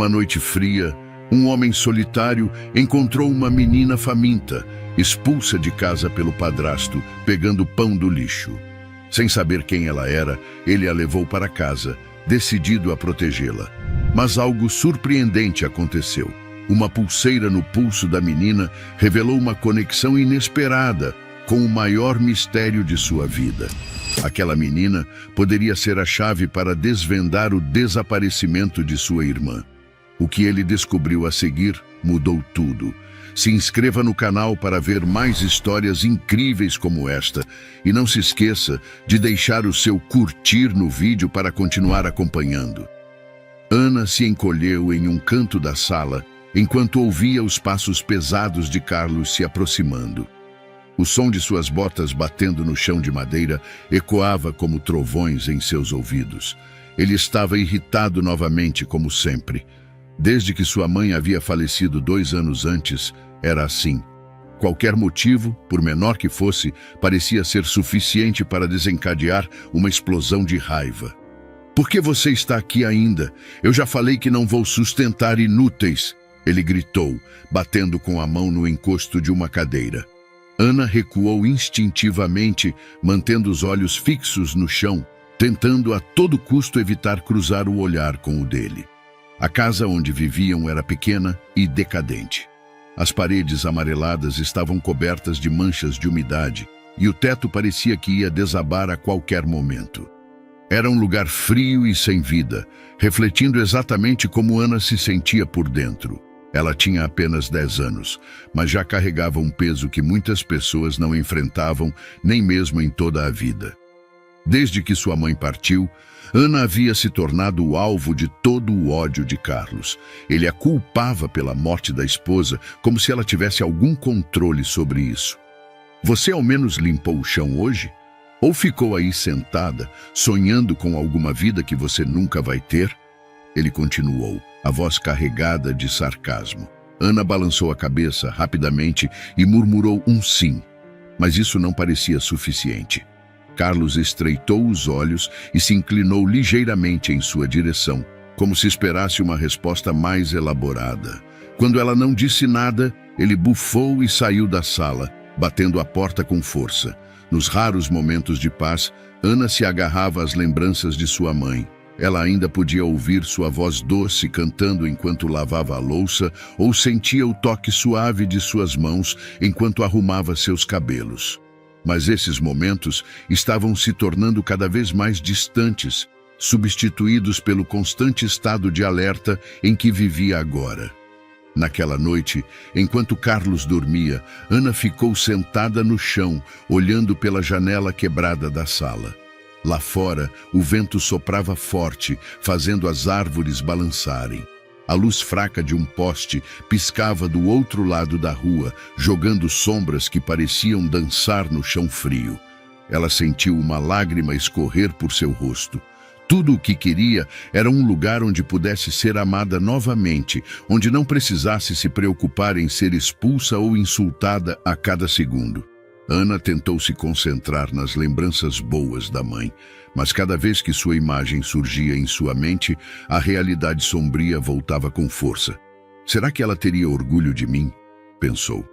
Numa noite fria, um homem solitário encontrou uma menina faminta, expulsa de casa pelo padrasto, pegando pão do lixo. Sem saber quem ela era, ele a levou para casa, decidido a protegê-la. Mas algo surpreendente aconteceu. Uma pulseira no pulso da menina revelou uma conexão inesperada com o maior mistério de sua vida. Aquela menina poderia ser a chave para desvendar o desaparecimento de sua irmã. O que ele descobriu a seguir mudou tudo. Se inscreva no canal para ver mais histórias incríveis como esta. E não se esqueça de deixar o seu curtir no vídeo para continuar acompanhando. Ana se encolheu em um canto da sala enquanto ouvia os passos pesados de Carlos se aproximando. O som de suas botas batendo no chão de madeira ecoava como trovões em seus ouvidos. Ele estava irritado novamente, como sempre. Desde que sua mãe havia falecido 2 anos antes, era assim. Qualquer motivo, por menor que fosse, parecia ser suficiente para desencadear uma explosão de raiva. "Por que você está aqui ainda? Eu já falei que não vou sustentar inúteis!" Ele gritou, batendo com a mão no encosto de uma cadeira. Ana recuou instintivamente, mantendo os olhos fixos no chão, tentando a todo custo evitar cruzar o olhar com o dele. A casa onde viviam era pequena e decadente. As paredes amareladas estavam cobertas de manchas de umidade e o teto parecia que ia desabar a qualquer momento. Era um lugar frio e sem vida, refletindo exatamente como Ana se sentia por dentro. Ela tinha apenas 10 anos, mas já carregava um peso que muitas pessoas não enfrentavam, nem mesmo em toda a vida. Desde que sua mãe partiu, Ana havia se tornado o alvo de todo o ódio de Carlos. Ele a culpava pela morte da esposa, como se ela tivesse algum controle sobre isso. "Você ao menos limpou o chão hoje? Ou ficou aí sentada, sonhando com alguma vida que você nunca vai ter?" Ele continuou, a voz carregada de sarcasmo. Ana balançou a cabeça rapidamente e murmurou um sim, mas isso não parecia suficiente. Carlos estreitou os olhos e se inclinou ligeiramente em sua direção, como se esperasse uma resposta mais elaborada. Quando ela não disse nada, ele bufou e saiu da sala, batendo a porta com força. Nos raros momentos de paz, Ana se agarrava às lembranças de sua mãe. Ela ainda podia ouvir sua voz doce cantando enquanto lavava a louça ou sentia o toque suave de suas mãos enquanto arrumava seus cabelos. Mas esses momentos estavam se tornando cada vez mais distantes, substituídos pelo constante estado de alerta em que vivia agora. Naquela noite, enquanto Carlos dormia, Ana ficou sentada no chão, olhando pela janela quebrada da sala. Lá fora, o vento soprava forte, fazendo as árvores balançarem. A luz fraca de um poste piscava do outro lado da rua, jogando sombras que pareciam dançar no chão frio. Ela sentiu uma lágrima escorrer por seu rosto. Tudo o que queria era um lugar onde pudesse ser amada novamente, onde não precisasse se preocupar em ser expulsa ou insultada a cada segundo. Ana tentou se concentrar nas lembranças boas da mãe, mas cada vez que sua imagem surgia em sua mente, a realidade sombria voltava com força. "Será que ela teria orgulho de mim?" pensou.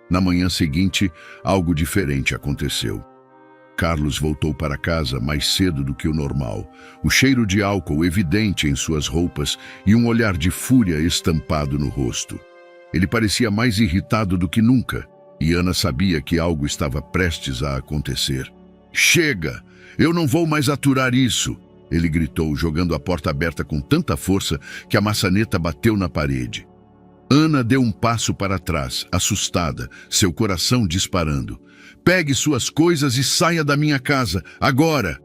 Na manhã seguinte, algo diferente aconteceu. Carlos voltou para casa mais cedo do que o normal, o cheiro de álcool evidente em suas roupas e um olhar de fúria estampado no rosto. Ele parecia mais irritado do que nunca. E Ana sabia que algo estava prestes a acontecer. "Chega! Eu não vou mais aturar isso!" Ele gritou, jogando a porta aberta com tanta força que a maçaneta bateu na parede. Ana deu um passo para trás, assustada, seu coração disparando. "Pegue suas coisas e saia da minha casa, agora!"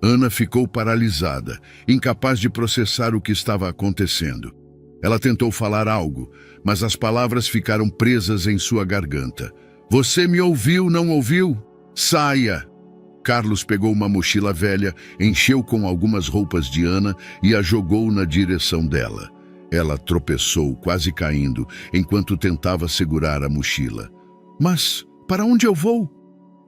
Ana ficou paralisada, incapaz de processar o que estava acontecendo. Ela tentou falar algo, mas as palavras ficaram presas em sua garganta. "Você me ouviu, não ouviu? Saia!" Carlos pegou uma mochila velha, encheu com algumas roupas de Ana e a jogou na direção dela. Ela tropeçou, quase caindo, enquanto tentava segurar a mochila. "Mas para onde eu vou?"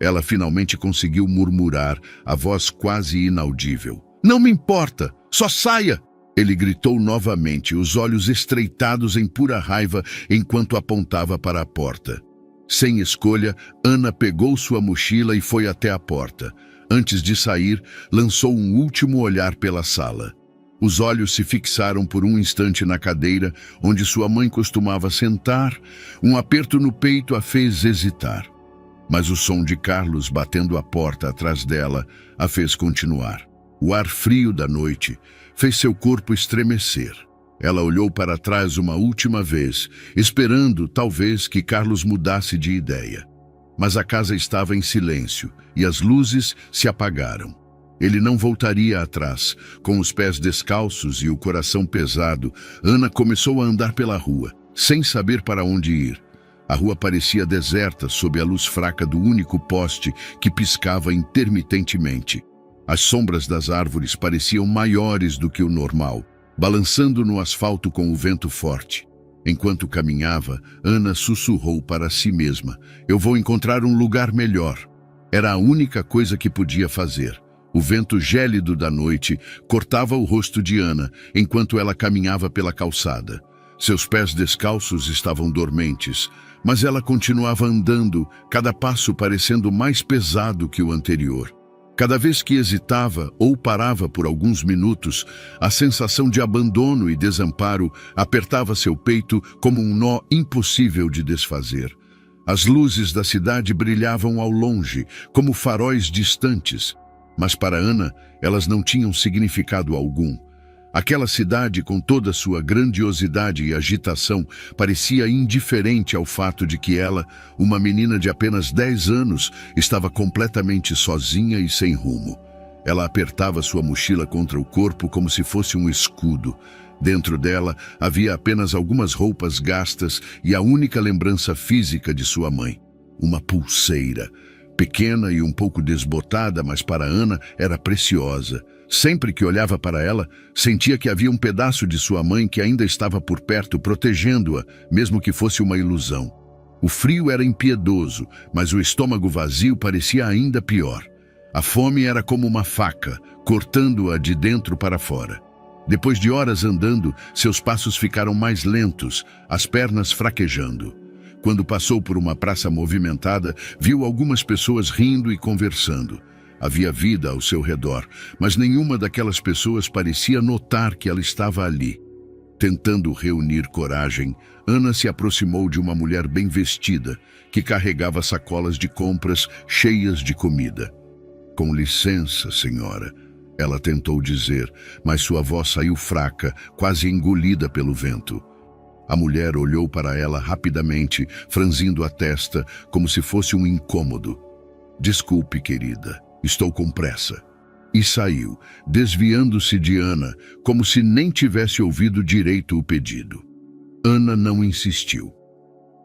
Ela finalmente conseguiu murmurar, a voz quase inaudível. "Não me importa, só saia!" Ele gritou novamente, os olhos estreitados em pura raiva enquanto apontava para a porta. Sem escolha, Ana pegou sua mochila e foi até a porta. Antes de sair, lançou um último olhar pela sala. Os olhos se fixaram por um instante na cadeira onde sua mãe costumava sentar. Um aperto no peito a fez hesitar. Mas o som de Carlos batendo a porta atrás dela a fez continuar. O ar frio da noite fez seu corpo estremecer. Ela olhou para trás uma última vez, esperando, talvez, que Carlos mudasse de ideia. Mas a casa estava em silêncio e as luzes se apagaram. Ele não voltaria atrás. Com os pés descalços e o coração pesado, Ana começou a andar pela rua, sem saber para onde ir. A rua parecia deserta sob a luz fraca do único poste que piscava intermitentemente. As sombras das árvores pareciam maiores do que o normal, balançando no asfalto com o vento forte. Enquanto caminhava, Ana sussurrou para si mesma: "Eu vou encontrar um lugar melhor." Era a única coisa que podia fazer. O vento gélido da noite cortava o rosto de Ana enquanto ela caminhava pela calçada. Seus pés descalços estavam dormentes, mas ela continuava andando, cada passo parecendo mais pesado que o anterior. Cada vez que hesitava ou parava por alguns minutos, a sensação de abandono e desamparo apertava seu peito como um nó impossível de desfazer. As luzes da cidade brilhavam ao longe, como faróis distantes, mas para Ana elas não tinham significado algum. Aquela cidade, com toda sua grandiosidade e agitação, parecia indiferente ao fato de que ela, uma menina de apenas 10 anos, estava completamente sozinha e sem rumo. Ela apertava sua mochila contra o corpo como se fosse um escudo. Dentro dela havia apenas algumas roupas gastas e a única lembrança física de sua mãe: uma pulseira. Pequena e um pouco desbotada, mas para Ana era preciosa. Sempre que olhava para ela, sentia que havia um pedaço de sua mãe que ainda estava por perto, protegendo-a, mesmo que fosse uma ilusão. O frio era impiedoso, mas o estômago vazio parecia ainda pior. A fome era como uma faca, cortando-a de dentro para fora. Depois de horas andando, seus passos ficaram mais lentos, as pernas fraquejando. Quando passou por uma praça movimentada, viu algumas pessoas rindo e conversando. Havia vida ao seu redor, mas nenhuma daquelas pessoas parecia notar que ela estava ali. Tentando reunir coragem, Ana se aproximou de uma mulher bem vestida, que carregava sacolas de compras cheias de comida. "Com licença, senhora", ela tentou dizer, mas sua voz saiu fraca, quase engolida pelo vento. A mulher olhou para ela rapidamente, franzindo a testa, como se fosse um incômodo. "Desculpe, querida, estou com pressa." E saiu, desviando-se de Ana, como se nem tivesse ouvido direito o pedido. Ana não insistiu.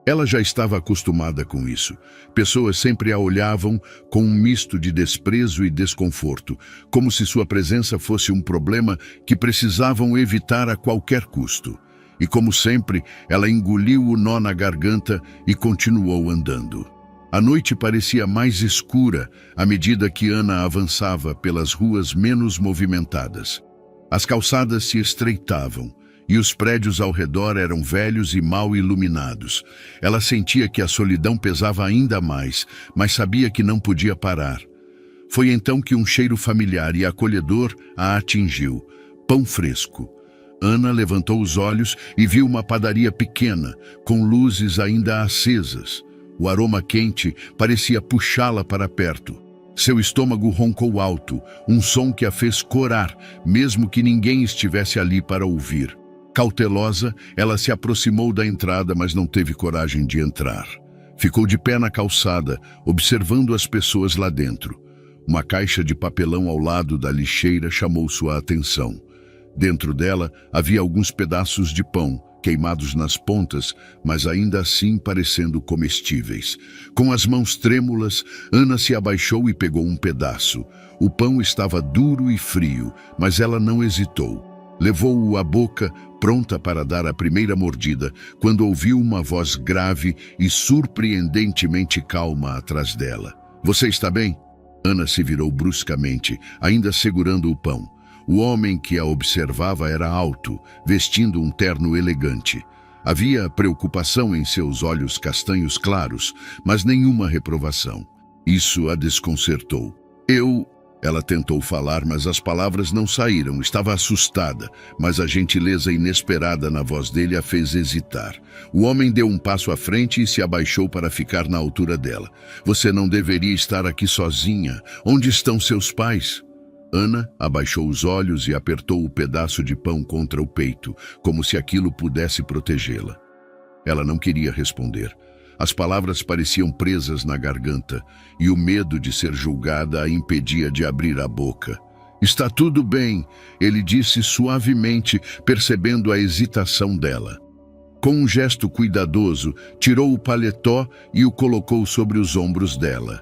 Ela já estava acostumada com isso. Pessoas sempre a olhavam com um misto de desprezo e desconforto, como se sua presença fosse um problema que precisavam evitar a qualquer custo. E como sempre, ela engoliu o nó na garganta e continuou andando. A noite parecia mais escura à medida que Ana avançava pelas ruas menos movimentadas. As calçadas se estreitavam e os prédios ao redor eram velhos e mal iluminados. Ela sentia que a solidão pesava ainda mais, mas sabia que não podia parar. Foi então que um cheiro familiar e acolhedor a atingiu: pão fresco. Ana levantou os olhos e viu uma padaria pequena, com luzes ainda acesas. O aroma quente parecia puxá-la para perto. Seu estômago roncou alto, um som que a fez corar, mesmo que ninguém estivesse ali para ouvir. Cautelosa, ela se aproximou da entrada, mas não teve coragem de entrar. Ficou de pé na calçada, observando as pessoas lá dentro. Uma caixa de papelão ao lado da lixeira chamou sua atenção. Dentro dela havia alguns pedaços de pão, queimados nas pontas, mas ainda assim parecendo comestíveis. Com as mãos trêmulas, Ana se abaixou e pegou um pedaço. O pão estava duro e frio, mas ela não hesitou. Levou-o à boca, pronta para dar a primeira mordida, quando ouviu uma voz grave e surpreendentemente calma atrás dela. "Você está bem?" Ana se virou bruscamente, ainda segurando o pão. O homem que a observava era alto, vestindo um terno elegante. Havia preocupação em seus olhos castanhos claros, mas nenhuma reprovação. Isso a desconcertou. Ela tentou falar, mas as palavras não saíram. Estava assustada, mas a gentileza inesperada na voz dele a fez hesitar. O homem deu um passo à frente e se abaixou para ficar na altura dela. Você não deveria estar aqui sozinha. Onde estão seus pais? Ana abaixou os olhos e apertou o pedaço de pão contra o peito, como se aquilo pudesse protegê-la. Ela não queria responder. As palavras pareciam presas na garganta, e o medo de ser julgada a impedia de abrir a boca. Está tudo bem, ele disse suavemente, percebendo a hesitação dela. Com um gesto cuidadoso, tirou o paletó e o colocou sobre os ombros dela.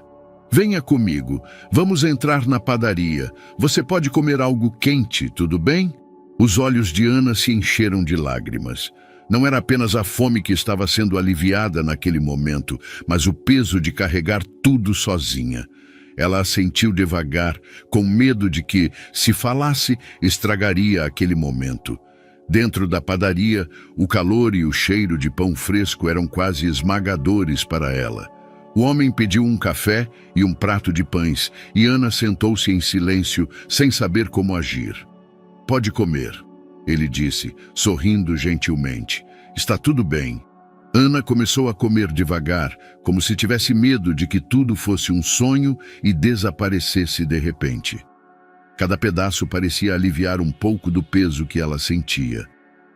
Venha comigo, vamos entrar na padaria. Você pode comer algo quente, tudo bem? Os olhos de Ana se encheram de lágrimas. Não era apenas a fome que estava sendo aliviada naquele momento, mas o peso de carregar tudo sozinha. Ela assentiu devagar, com medo de que, se falasse, estragaria aquele momento. Dentro da padaria, o calor e o cheiro de pão fresco eram quase esmagadores para ela. O homem pediu um café e um prato de pães, e Ana sentou-se em silêncio, sem saber como agir. Pode comer, ele disse, sorrindo gentilmente. Está tudo bem. Ana começou a comer devagar, como se tivesse medo de que tudo fosse um sonho e desaparecesse de repente. Cada pedaço parecia aliviar um pouco do peso que ela sentia.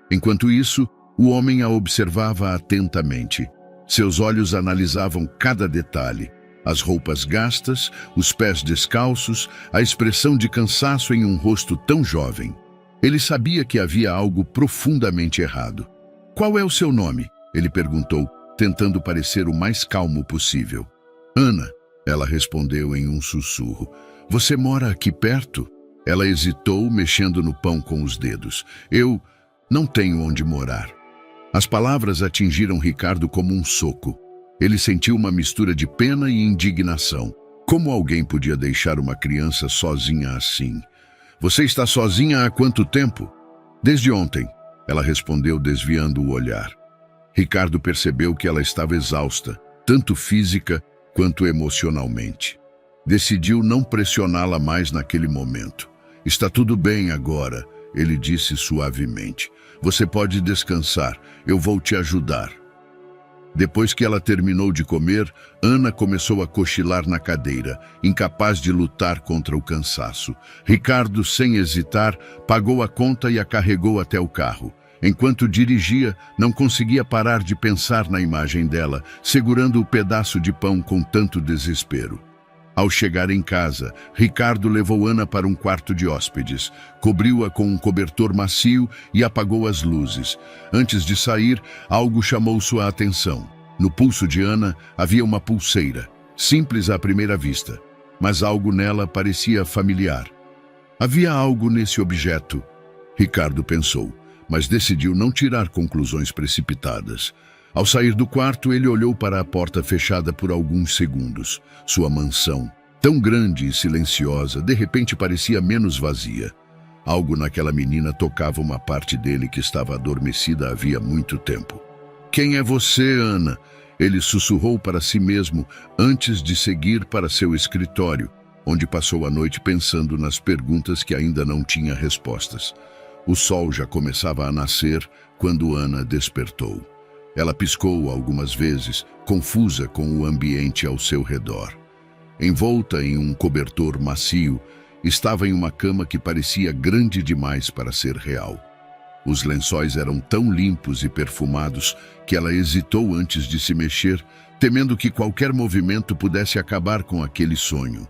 Enquanto isso, o homem a observava atentamente. Seus olhos analisavam cada detalhe. As roupas gastas, os pés descalços, a expressão de cansaço em um rosto tão jovem. Ele sabia que havia algo profundamente errado. Qual é o seu nome? Ele perguntou, tentando parecer o mais calmo possível. Ana, ela respondeu em um sussurro. Você mora aqui perto? Ela hesitou, mexendo no pão com os dedos. Eu não tenho onde morar. As palavras atingiram Ricardo como um soco. Ele sentiu uma mistura de pena e indignação. Como alguém podia deixar uma criança sozinha assim? Você está sozinha há quanto tempo? Desde ontem, ela respondeu, desviando o olhar. Ricardo percebeu que ela estava exausta, tanto física quanto emocionalmente. Decidiu não pressioná-la mais naquele momento. Está tudo bem agora, ele disse suavemente. Você pode descansar, eu vou te ajudar. Depois que ela terminou de comer, Ana começou a cochilar na cadeira, incapaz de lutar contra o cansaço. Ricardo, sem hesitar, pagou a conta e a carregou até o carro. Enquanto dirigia, não conseguia parar de pensar na imagem dela, segurando o pedaço de pão com tanto desespero. Ao chegar em casa, Ricardo levou Ana para um quarto de hóspedes, cobriu-a com um cobertor macio e apagou as luzes. Antes de sair, algo chamou sua atenção. No pulso de Ana havia uma pulseira, simples à primeira vista, mas algo nela parecia familiar. Havia algo nesse objeto, Ricardo pensou, mas decidiu não tirar conclusões precipitadas. Ao sair do quarto, ele olhou para a porta fechada por alguns segundos. Sua mansão, tão grande e silenciosa, de repente parecia menos vazia. Algo naquela menina tocava uma parte dele que estava adormecida havia muito tempo. Quem é você, Ana? Ele sussurrou para si mesmo antes de seguir para seu escritório, onde passou a noite pensando nas perguntas que ainda não tinha respostas. O sol já começava a nascer quando Ana despertou. Ela piscou algumas vezes, confusa com o ambiente ao seu redor. Envolta em um cobertor macio, estava em uma cama que parecia grande demais para ser real. Os lençóis eram tão limpos e perfumados que ela hesitou antes de se mexer, temendo que qualquer movimento pudesse acabar com aquele sonho.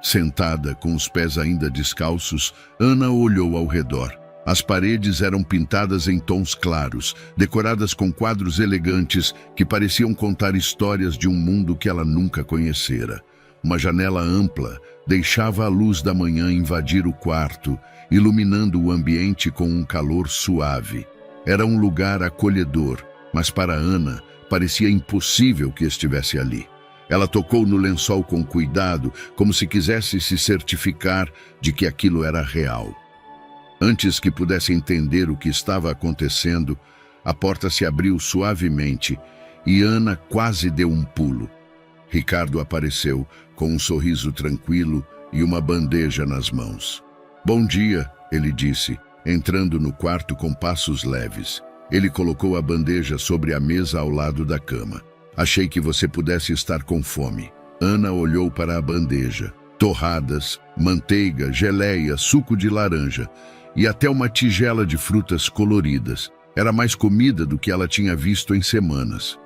Sentada, com os pés ainda descalços, Ana olhou ao redor. As paredes eram pintadas em tons claros, decoradas com quadros elegantes que pareciam contar histórias de um mundo que ela nunca conhecera. Uma janela ampla deixava a luz da manhã invadir o quarto, iluminando o ambiente com um calor suave. Era um lugar acolhedor, mas para Ana parecia impossível que estivesse ali. Ela tocou no lençol com cuidado, como se quisesse se certificar de que aquilo era real. Antes que pudesse entender o que estava acontecendo, a porta se abriu suavemente e Ana quase deu um pulo. Ricardo apareceu com um sorriso tranquilo e uma bandeja nas mãos. "Bom dia", ele disse, entrando no quarto com passos leves. Ele colocou a bandeja sobre a mesa ao lado da cama. "Achei que você pudesse estar com fome." Ana olhou para a bandeja. Torradas, manteiga, geleia, suco de laranja e até uma tigela de frutas coloridas. Era mais comida do que ela tinha visto em semanas.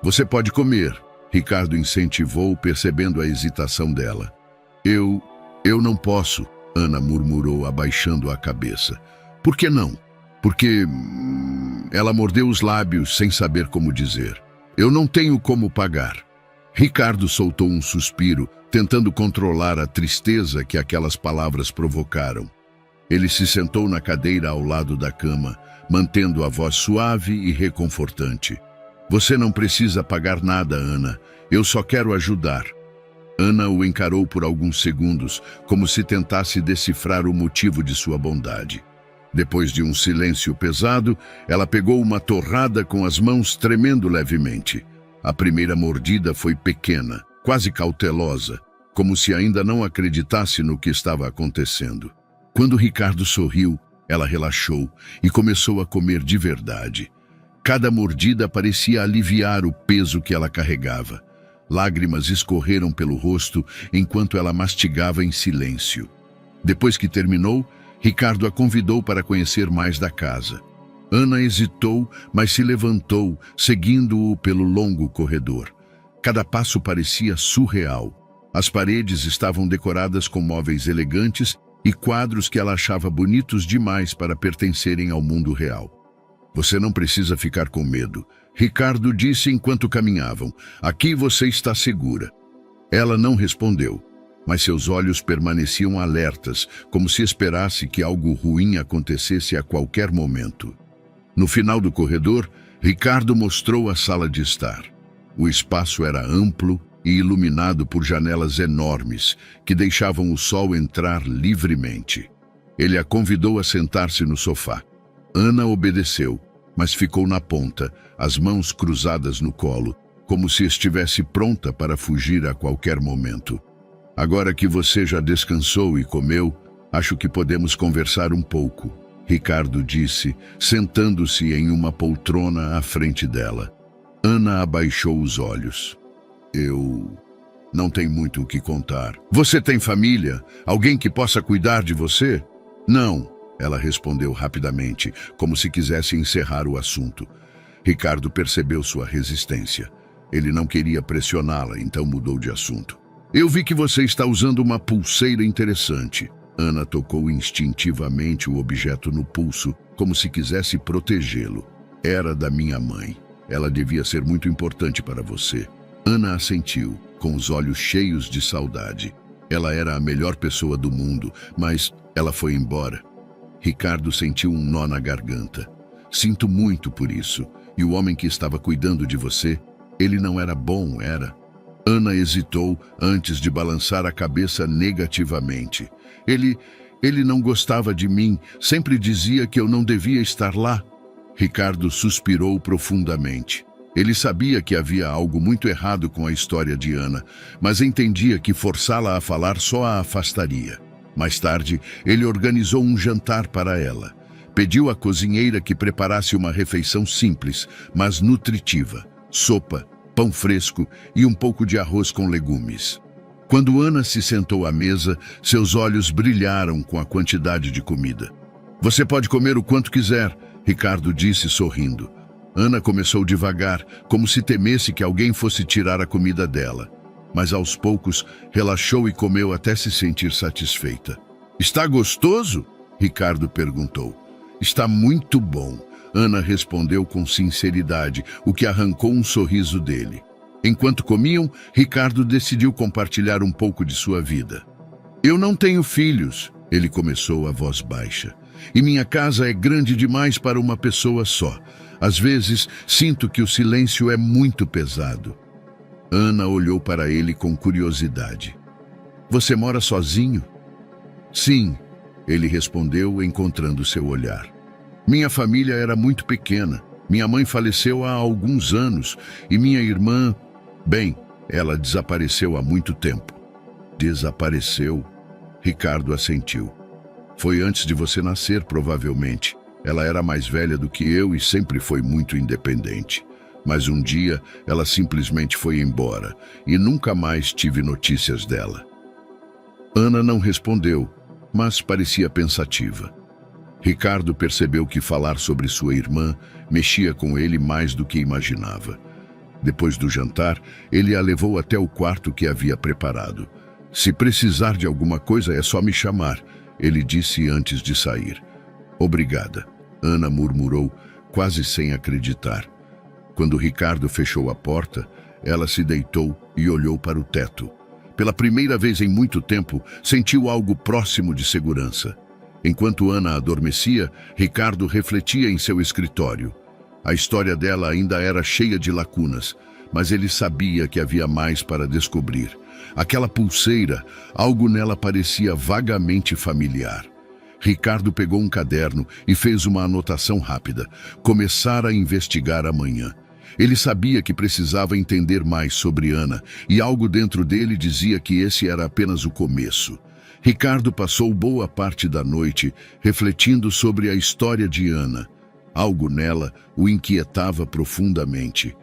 "Você pode comer", Ricardo incentivou, percebendo a hesitação dela. Eu não posso", Ana murmurou, abaixando a cabeça. "Por que não?" "Porque..." Ela mordeu os lábios sem saber como dizer. "Eu não tenho como pagar." Ricardo soltou um suspiro, tentando controlar a tristeza que aquelas palavras provocaram. Ele se sentou na cadeira ao lado da cama, mantendo a voz suave e reconfortante. "Você não precisa pagar nada, Ana. Eu só quero ajudar." Ana o encarou por alguns segundos, como se tentasse decifrar o motivo de sua bondade. Depois de um silêncio pesado, ela pegou uma torrada com as mãos tremendo levemente. A primeira mordida foi pequena, quase cautelosa, como se ainda não acreditasse no que estava acontecendo. Quando Ricardo sorriu, ela relaxou e começou a comer de verdade. Cada mordida parecia aliviar o peso que ela carregava. Lágrimas escorreram pelo rosto enquanto ela mastigava em silêncio. Depois que terminou, Ricardo a convidou para conhecer mais da casa. Ana hesitou, mas se levantou, seguindo-o pelo longo corredor. Cada passo parecia surreal. As paredes estavam decoradas com móveis elegantes e quadros que ela achava bonitos demais para pertencerem ao mundo real. "Você não precisa ficar com medo", Ricardo disse enquanto caminhavam. "Aqui você está segura." Ela não respondeu, mas seus olhos permaneciam alertas, como se esperasse que algo ruim acontecesse a qualquer momento. No final do corredor, Ricardo mostrou a sala de estar. O espaço era amplo e iluminado por janelas enormes, que deixavam o sol entrar livremente. Ele a convidou a sentar-se no sofá. Ana obedeceu, mas ficou na ponta, as mãos cruzadas no colo, como se estivesse pronta para fugir a qualquer momento. "Agora que você já descansou e comeu, acho que podemos conversar um pouco", Ricardo disse, sentando-se em uma poltrona à frente dela. Ana abaixou os olhos. "Eu não tenho muito o que contar." "Você tem família? Alguém que possa cuidar de você?" "Não", ela respondeu rapidamente, como se quisesse encerrar o assunto. Ricardo percebeu sua resistência. Ele não queria pressioná-la, então mudou de assunto. "Eu vi que você está usando uma pulseira interessante." Ana tocou instintivamente o objeto no pulso, como se quisesse protegê-lo. "Era da minha mãe. Ela devia ser muito importante para você." Ana assentiu, com os olhos cheios de saudade. Ela era a melhor pessoa do mundo, mas ela foi embora. Ricardo sentiu um nó na garganta. "Sinto muito por isso. E o homem que estava cuidando de você, ele não era bom, era?" Ana hesitou antes de balançar a cabeça negativamente. Ele não gostava de mim, sempre dizia que eu não devia estar lá." Ricardo suspirou profundamente. Ele sabia que havia algo muito errado com a história de Ana, mas entendia que forçá-la a falar só a afastaria. Mais tarde, ele organizou um jantar para ela. Pediu à cozinheira que preparasse uma refeição simples, mas nutritiva: sopa, pão fresco e um pouco de arroz com legumes. Quando Ana se sentou à mesa, seus olhos brilharam com a quantidade de comida. "Você pode comer o quanto quiser", Ricardo disse sorrindo. Ana começou devagar, como se temesse que alguém fosse tirar a comida dela. Mas aos poucos, relaxou e comeu até se sentir satisfeita. "Está gostoso?", Ricardo perguntou. "Está muito bom", Ana respondeu com sinceridade, o que arrancou um sorriso dele. Enquanto comiam, Ricardo decidiu compartilhar um pouco de sua vida. "Eu não tenho filhos", ele começou a voz baixa. "E minha casa é grande demais para uma pessoa só. Às vezes, sinto que o silêncio é muito pesado." Ana olhou para ele com curiosidade. "Você mora sozinho?" "Sim." Ele respondeu, encontrando seu olhar. Minha família era muito pequena. Minha mãe faleceu há alguns anos e minha irmã... Bem, ela desapareceu há muito tempo. Desapareceu? Ricardo assentiu. Foi antes de você nascer, provavelmente. Ela era mais velha do que eu e sempre foi muito independente. Mas um dia, ela simplesmente foi embora e nunca mais tive notícias dela. Ana não respondeu, mas parecia pensativa. Ricardo percebeu que falar sobre sua irmã mexia com ele mais do que imaginava. Depois do jantar, ele a levou até o quarto que havia preparado. Se precisar de alguma coisa, é só me chamar, ele disse antes de sair. Obrigada, Ana murmurou, quase sem acreditar. Quando Ricardo fechou a porta, ela se deitou e olhou para o teto. Pela primeira vez em muito tempo, sentiu algo próximo de segurança. Enquanto Ana adormecia, Ricardo refletia em seu escritório. A história dela ainda era cheia de lacunas, mas ele sabia que havia mais para descobrir. Aquela pulseira, algo nela parecia vagamente familiar. Ricardo pegou um caderno e fez uma anotação rápida. Começar a investigar amanhã. Ele sabia que precisava entender mais sobre Ana, e algo dentro dele dizia que esse era apenas o começo. Ricardo passou boa parte da noite refletindo sobre a história de Ana. Algo nela o inquietava profundamente.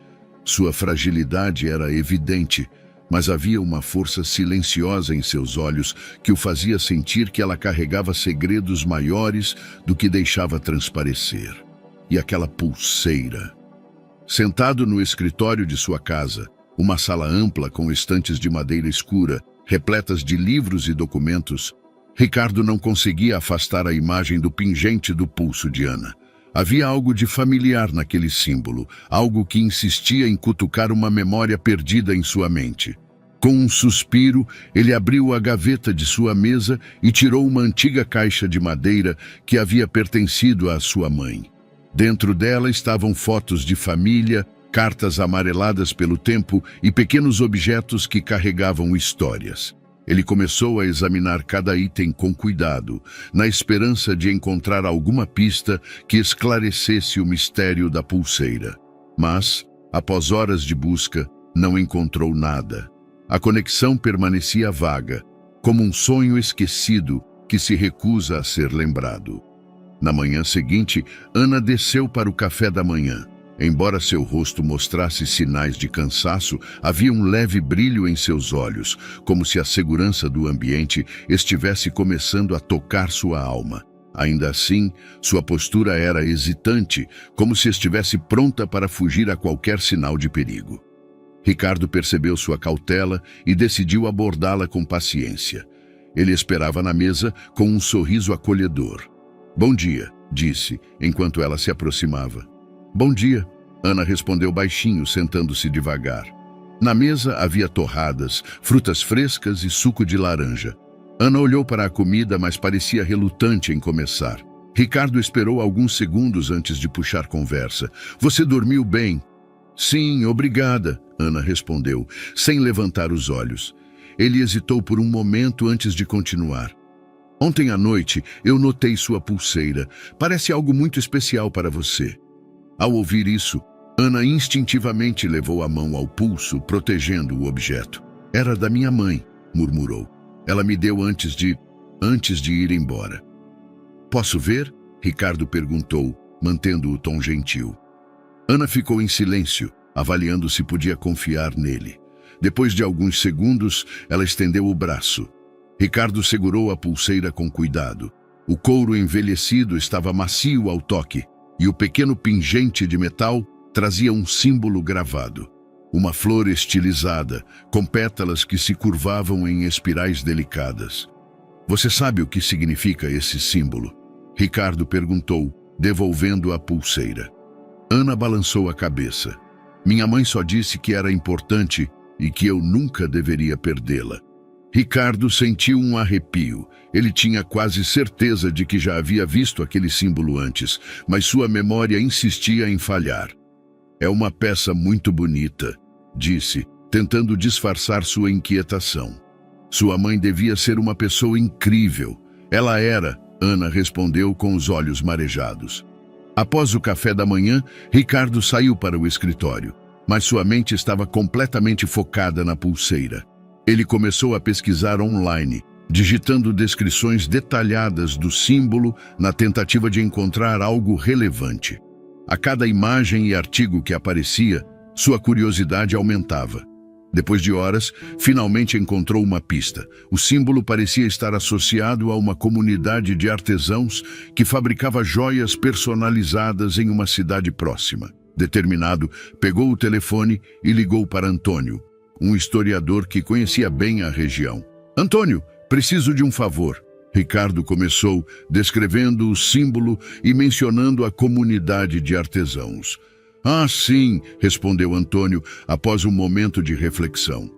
Sua fragilidade era evidente, mas havia uma força silenciosa em seus olhos que o fazia sentir que ela carregava segredos maiores do que deixava transparecer. E aquela pulseira... Sentado no escritório de sua casa, uma sala ampla com estantes de madeira escura, repletas de livros e documentos, Ricardo não conseguia afastar a imagem do pingente do pulso de Ana. Havia algo de familiar naquele símbolo, algo que insistia em cutucar uma memória perdida em sua mente. Com um suspiro, ele abriu a gaveta de sua mesa e tirou uma antiga caixa de madeira que havia pertencido à sua mãe. Dentro dela estavam fotos de família, cartas amareladas pelo tempo e pequenos objetos que carregavam histórias. Ele começou a examinar cada item com cuidado, na esperança de encontrar alguma pista que esclarecesse o mistério da pulseira. Mas, após horas de busca, não encontrou nada. A conexão permanecia vaga, como um sonho esquecido que se recusa a ser lembrado. Na manhã seguinte, Ana desceu para o café da manhã. Embora seu rosto mostrasse sinais de cansaço, havia um leve brilho em seus olhos, como se a segurança do ambiente estivesse começando a tocar sua alma. Ainda assim, sua postura era hesitante, como se estivesse pronta para fugir a qualquer sinal de perigo. Ricardo percebeu sua cautela e decidiu abordá-la com paciência. Ele esperava na mesa com um sorriso acolhedor. Bom dia, disse, enquanto ela se aproximava. Bom dia, Ana respondeu baixinho, sentando-se devagar. Na mesa havia torradas, frutas frescas e suco de laranja. Ana olhou para a comida, mas parecia relutante em começar. Ricardo esperou alguns segundos antes de puxar conversa. Você dormiu bem? Sim, obrigada, Ana respondeu, sem levantar os olhos. Ele hesitou por um momento antes de continuar. Ontem à noite, eu notei sua pulseira. Parece algo muito especial para você. Ao ouvir isso, Ana instintivamente levou a mão ao pulso, protegendo o objeto. Era da minha mãe, murmurou. Ela me deu antes de ir embora. Posso ver? Ricardo perguntou, mantendo o tom gentil. Ana ficou em silêncio, avaliando se podia confiar nele. Depois de alguns segundos, ela estendeu o braço. Ricardo segurou a pulseira com cuidado. O couro envelhecido estava macio ao toque, e o pequeno pingente de metal trazia um símbolo gravado. Uma flor estilizada, com pétalas que se curvavam em espirais delicadas. Você sabe o que significa esse símbolo? Ricardo perguntou, devolvendo a pulseira. Ana balançou a cabeça. Minha mãe só disse que era importante e que eu nunca deveria perdê-la. Ricardo sentiu um arrepio. Ele tinha quase certeza de que já havia visto aquele símbolo antes, mas sua memória insistia em falhar. É uma peça muito bonita, disse, tentando disfarçar sua inquietação. Sua mãe devia ser uma pessoa incrível. Ela era, Ana respondeu com os olhos marejados. Após o café da manhã, Ricardo saiu para o escritório, mas sua mente estava completamente focada na pulseira. Ele começou a pesquisar online, digitando descrições detalhadas do símbolo na tentativa de encontrar algo relevante. A cada imagem e artigo que aparecia, sua curiosidade aumentava. Depois de horas, finalmente encontrou uma pista. O símbolo parecia estar associado a uma comunidade de artesãos que fabricava joias personalizadas em uma cidade próxima. Determinado, pegou o telefone e ligou para Antônio, um historiador que conhecia bem a região. Antônio, preciso de um favor. Ricardo começou descrevendo o símbolo e mencionando a comunidade de artesãos. Ah, sim, respondeu Antônio após um momento de reflexão.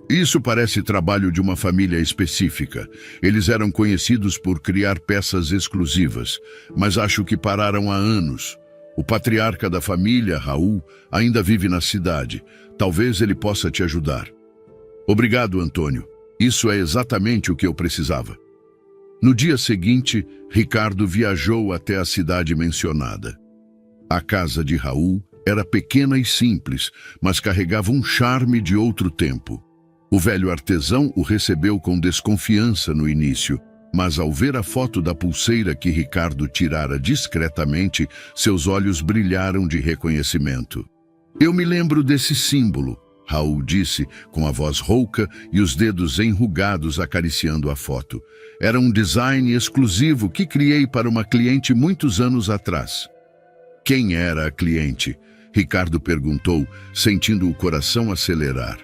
Isso parece trabalho de uma família específica. Eles eram conhecidos por criar peças exclusivas, mas acho que pararam há anos. O patriarca da família, Raul, ainda vive na cidade. Talvez ele possa te ajudar. Obrigado, Antônio. Isso é exatamente o que eu precisava. No dia seguinte, Ricardo viajou até a cidade mencionada. A casa de Raul era pequena e simples, mas carregava um charme de outro tempo. O velho artesão o recebeu com desconfiança no início, mas ao ver a foto da pulseira que Ricardo tirara discretamente, seus olhos brilharam de reconhecimento. Eu me lembro desse símbolo, Raul disse, com a voz rouca e os dedos enrugados acariciando a foto. Era um design exclusivo que criei para uma cliente muitos anos atrás. Quem era a cliente? Ricardo perguntou, sentindo o coração acelerar.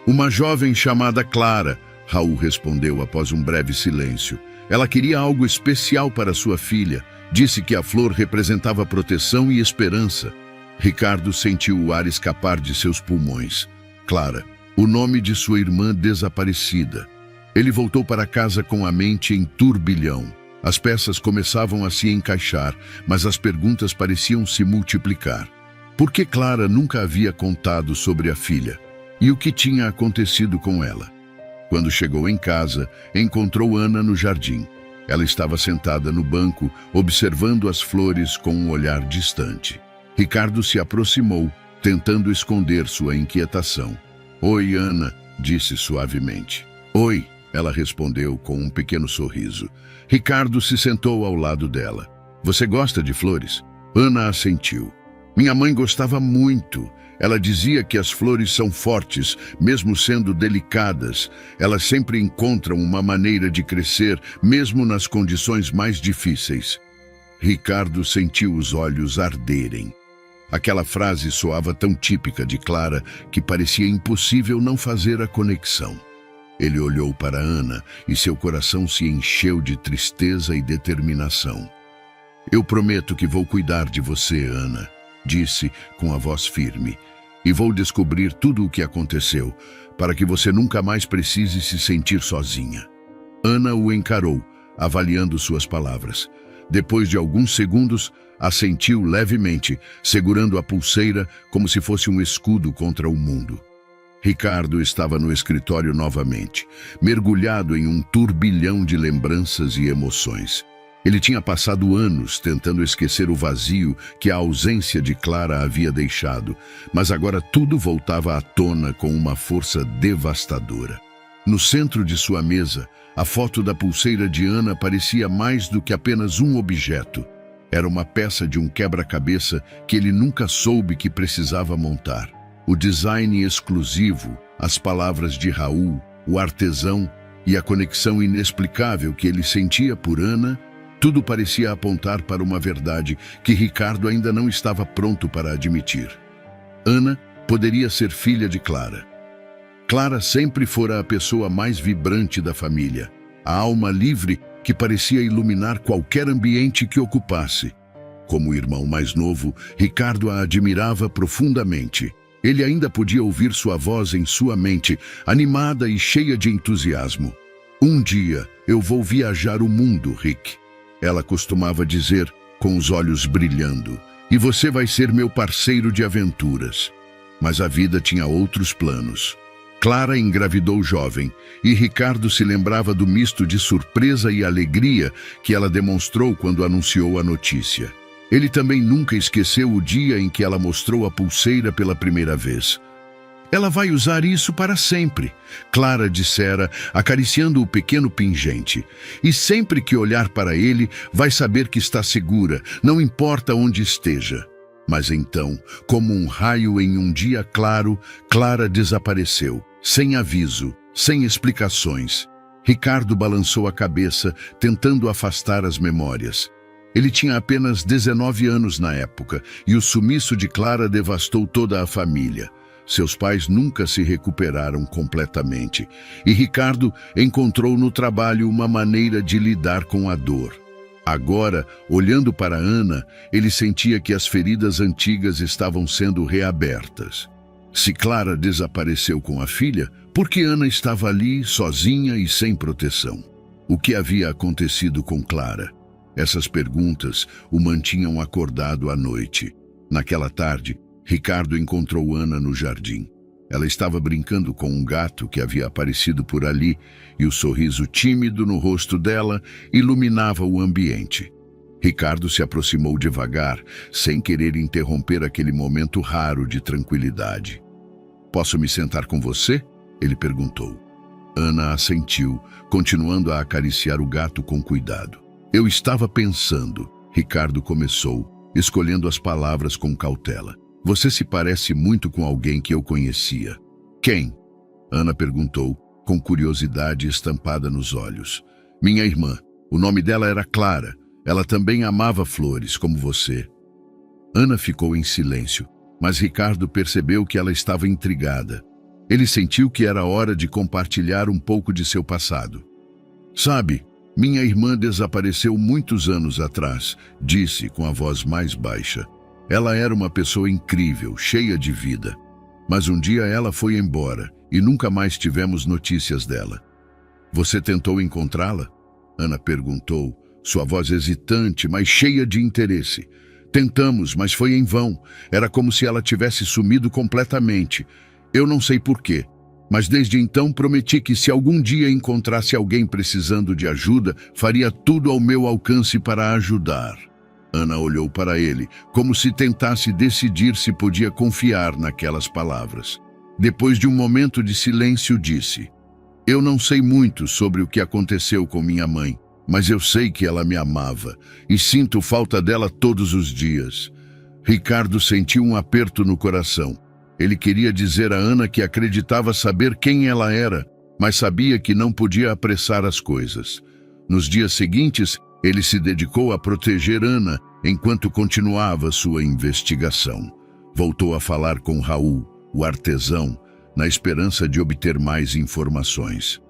Uma jovem chamada Clara, Raul respondeu após um breve silêncio. Ela queria algo especial para sua filha. Disse que a flor representava proteção e esperança. Ricardo sentiu o ar escapar de seus pulmões. Clara, o nome de sua irmã desaparecida. Ele voltou para casa com a mente em turbilhão. As peças começavam a se encaixar, mas as perguntas pareciam se multiplicar. Por que Clara nunca havia contado sobre a filha? E o que tinha acontecido com ela? Quando chegou em casa, encontrou Ana no jardim. Ela estava sentada no banco, observando as flores com um olhar distante. Ricardo se aproximou, tentando esconder sua inquietação. Oi, Ana, disse suavemente. Oi, ela respondeu com um pequeno sorriso. Ricardo se sentou ao lado dela. Você gosta de flores? Ana assentiu. Minha mãe gostava muito. Ela dizia que as flores são fortes, mesmo sendo delicadas. Elas sempre encontram uma maneira de crescer, mesmo nas condições mais difíceis. Ricardo sentiu os olhos arderem. Aquela frase soava tão típica de Clara que parecia impossível não fazer a conexão. Ele olhou para Ana e seu coração se encheu de tristeza e determinação. Eu prometo que vou cuidar de você, Ana, disse com a voz firme, e vou descobrir tudo o que aconteceu, para que você nunca mais precise se sentir sozinha. Ana o encarou, avaliando suas palavras. Depois de alguns segundos, assentiu levemente, segurando a pulseira como se fosse um escudo contra o mundo. Ricardo estava no escritório novamente, mergulhado em um turbilhão de lembranças e emoções. Ele tinha passado anos tentando esquecer o vazio que a ausência de Clara havia deixado, mas agora tudo voltava à tona com uma força devastadora. No centro de sua mesa, a foto da pulseira de Ana parecia mais do que apenas um objeto. Era uma peça de um quebra-cabeça que ele nunca soube que precisava montar. O design exclusivo, as palavras de Raul, o artesão e a conexão inexplicável que ele sentia por Ana, tudo parecia apontar para uma verdade que Ricardo ainda não estava pronto para admitir. Ana poderia ser filha de Clara. Clara sempre fora a pessoa mais vibrante da família, a alma livre que parecia iluminar qualquer ambiente que ocupasse. Como irmão mais novo, Ricardo a admirava profundamente. Ele ainda podia ouvir sua voz em sua mente, animada e cheia de entusiasmo. Um dia eu vou viajar o mundo, Rick. Ela costumava dizer, com os olhos brilhando, e você vai ser meu parceiro de aventuras. Mas a vida tinha outros planos. Clara engravidou jovem, e Ricardo se lembrava do misto de surpresa e alegria que ela demonstrou quando anunciou a notícia. Ele também nunca esqueceu o dia em que ela mostrou a pulseira pela primeira vez. "Ela vai usar isso para sempre", Clara dissera, acariciando o pequeno pingente. "E sempre que olhar para ele, vai saber que está segura, não importa onde esteja." Mas então, como um raio em um dia claro, Clara desapareceu, sem aviso, sem explicações. Ricardo balançou a cabeça, tentando afastar as memórias. Ele tinha apenas 19 anos na época, e o sumiço de Clara devastou toda a família. Seus pais nunca se recuperaram completamente, e Ricardo encontrou no trabalho uma maneira de lidar com a dor. Agora, olhando para Ana, ele sentia que as feridas antigas estavam sendo reabertas. Se Clara desapareceu com a filha, por que Ana estava ali, sozinha e sem proteção? O que havia acontecido com Clara? Essas perguntas o mantinham acordado à noite. Naquela tarde, Ricardo encontrou Ana no jardim. Ela estava brincando com um gato que havia aparecido por ali, e o sorriso tímido no rosto dela iluminava o ambiente. Ricardo se aproximou devagar, sem querer interromper aquele momento raro de tranquilidade. "Posso me sentar com você?" ele perguntou. Ana assentiu, continuando a acariciar o gato com cuidado. "Eu estava pensando", Ricardo começou, escolhendo as palavras com cautela. "Você se parece muito com alguém que eu conhecia." "Quem?" Ana perguntou, com curiosidade estampada nos olhos. "Minha irmã. O nome dela era Clara. Ela também amava flores, como você." Ana ficou em silêncio, mas Ricardo percebeu que ela estava intrigada. Ele sentiu que era hora de compartilhar um pouco de seu passado. "Sabe, minha irmã desapareceu muitos anos atrás", disse com a voz mais baixa. "Ela era uma pessoa incrível, cheia de vida. Mas um dia ela foi embora e nunca mais tivemos notícias dela." "Você tentou encontrá-la?" Ana perguntou, sua voz hesitante, mas cheia de interesse. "Tentamos, mas foi em vão. Era como se ela tivesse sumido completamente. Eu não sei porquê, mas desde então prometi que se algum dia encontrasse alguém precisando de ajuda, faria tudo ao meu alcance para ajudar." Ana olhou para ele, como se tentasse decidir se podia confiar naquelas palavras. Depois de um momento de silêncio, disse: "Eu não sei muito sobre o que aconteceu com minha mãe, mas eu sei que ela me amava, e sinto falta dela todos os dias." Ricardo sentiu um aperto no coração. Ele queria dizer a Ana que acreditava saber quem ela era, mas sabia que não podia apressar as coisas. Nos dias seguintes, ele se dedicou a proteger Ana enquanto continuava sua investigação. Voltou a falar com Raul, o artesão, na esperança de obter mais informações.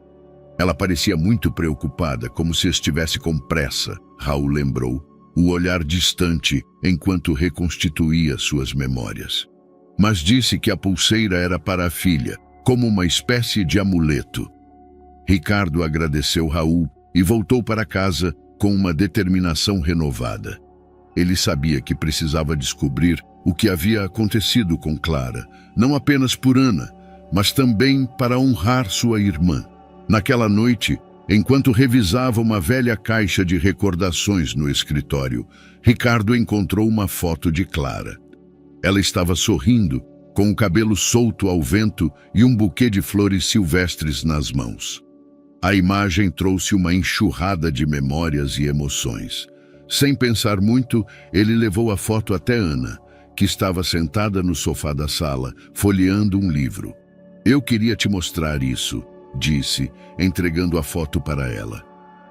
Ela parecia muito preocupada, como se estivesse com pressa, Raul lembrou, o olhar distante enquanto reconstituía suas memórias. Mas disse que a pulseira era para a filha, como uma espécie de amuleto. Ricardo agradeceu Raul e voltou para casa com uma determinação renovada. Ele sabia que precisava descobrir o que havia acontecido com Clara, não apenas por Ana, mas também para honrar sua irmã. Naquela noite, enquanto revisava uma velha caixa de recordações no escritório, Ricardo encontrou uma foto de Clara. Ela estava sorrindo, com o cabelo solto ao vento e um buquê de flores silvestres nas mãos. A imagem trouxe uma enxurrada de memórias e emoções. Sem pensar muito, ele levou a foto até Ana, que estava sentada no sofá da sala, folheando um livro. "Eu queria te mostrar isso", disse, entregando a foto para ela.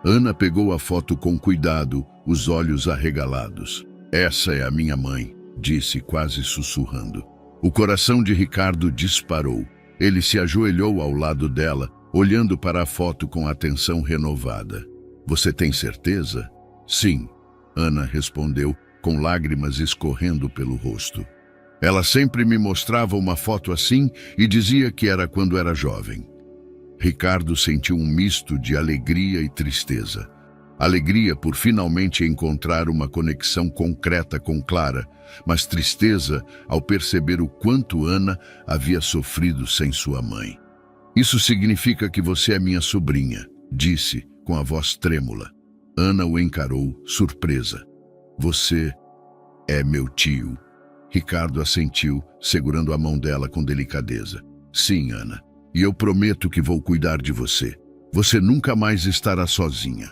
Ana pegou a foto com cuidado, os olhos arregalados. "Essa é a minha mãe", disse quase sussurrando. O coração de Ricardo disparou. Ele se ajoelhou ao lado dela, olhando para a foto com atenção renovada. "Você tem certeza?" "Sim", Ana respondeu, com lágrimas escorrendo pelo rosto. "Ela sempre me mostrava uma foto assim e dizia que era quando era jovem." Ricardo sentiu um misto de alegria e tristeza. Alegria por finalmente encontrar uma conexão concreta com Clara, mas tristeza ao perceber o quanto Ana havia sofrido sem sua mãe. Isso significa que você é minha sobrinha, disse com a voz trêmula. Ana o encarou, surpresa. Você é meu tio. Ricardo assentiu, segurando a mão dela com delicadeza. Sim, Ana. E eu prometo que vou cuidar de você. Você nunca mais estará sozinha.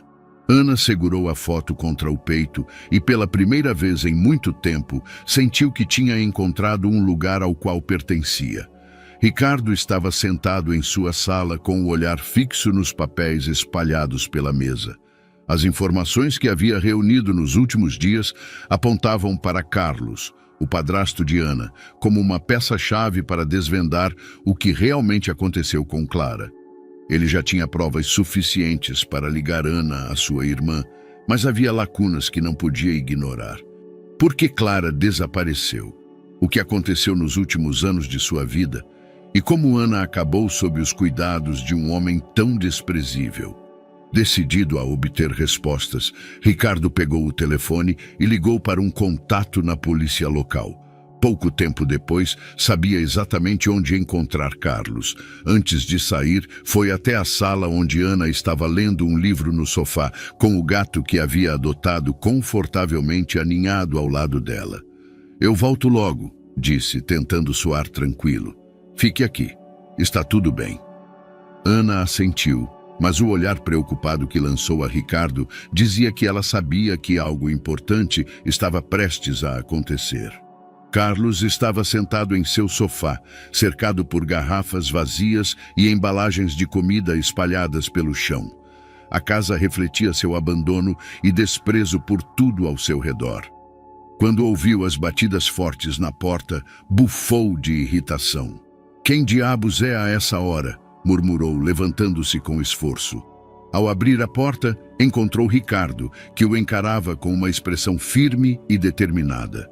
Ana segurou a foto contra o peito e, pela primeira vez em muito tempo, sentiu que tinha encontrado um lugar ao qual pertencia. Ricardo estava sentado em sua sala com o olhar fixo nos papéis espalhados pela mesa. As informações que havia reunido nos últimos dias apontavam para Carlos, o padrasto de Ana, como uma peça-chave para desvendar o que realmente aconteceu com Clara. Ele já tinha provas suficientes para ligar Ana à sua irmã, mas havia lacunas que não podia ignorar. Por que Clara desapareceu? O que aconteceu nos últimos anos de sua vida? E como Ana acabou sob os cuidados de um homem tão desprezível? Decidido a obter respostas, Ricardo pegou o telefone e ligou para um contato na polícia local. Pouco tempo depois, sabia exatamente onde encontrar Carlos. Antes de sair, foi até a sala onde Ana estava lendo um livro no sofá, com o gato que havia adotado confortavelmente aninhado ao lado dela. Eu volto logo, disse, tentando soar tranquilo. Fique aqui. Está tudo bem. Ana assentiu, mas o olhar preocupado que lançou a Ricardo dizia que ela sabia que algo importante estava prestes a acontecer. Carlos estava sentado em seu sofá, cercado por garrafas vazias e embalagens de comida espalhadas pelo chão. A casa refletia seu abandono e desprezo por tudo ao seu redor. Quando ouviu as batidas fortes na porta, bufou de irritação. "Quem diabos é a essa hora?" murmurou, levantando-se com esforço. Ao abrir a porta, encontrou Ricardo, que o encarava com uma expressão firme e determinada.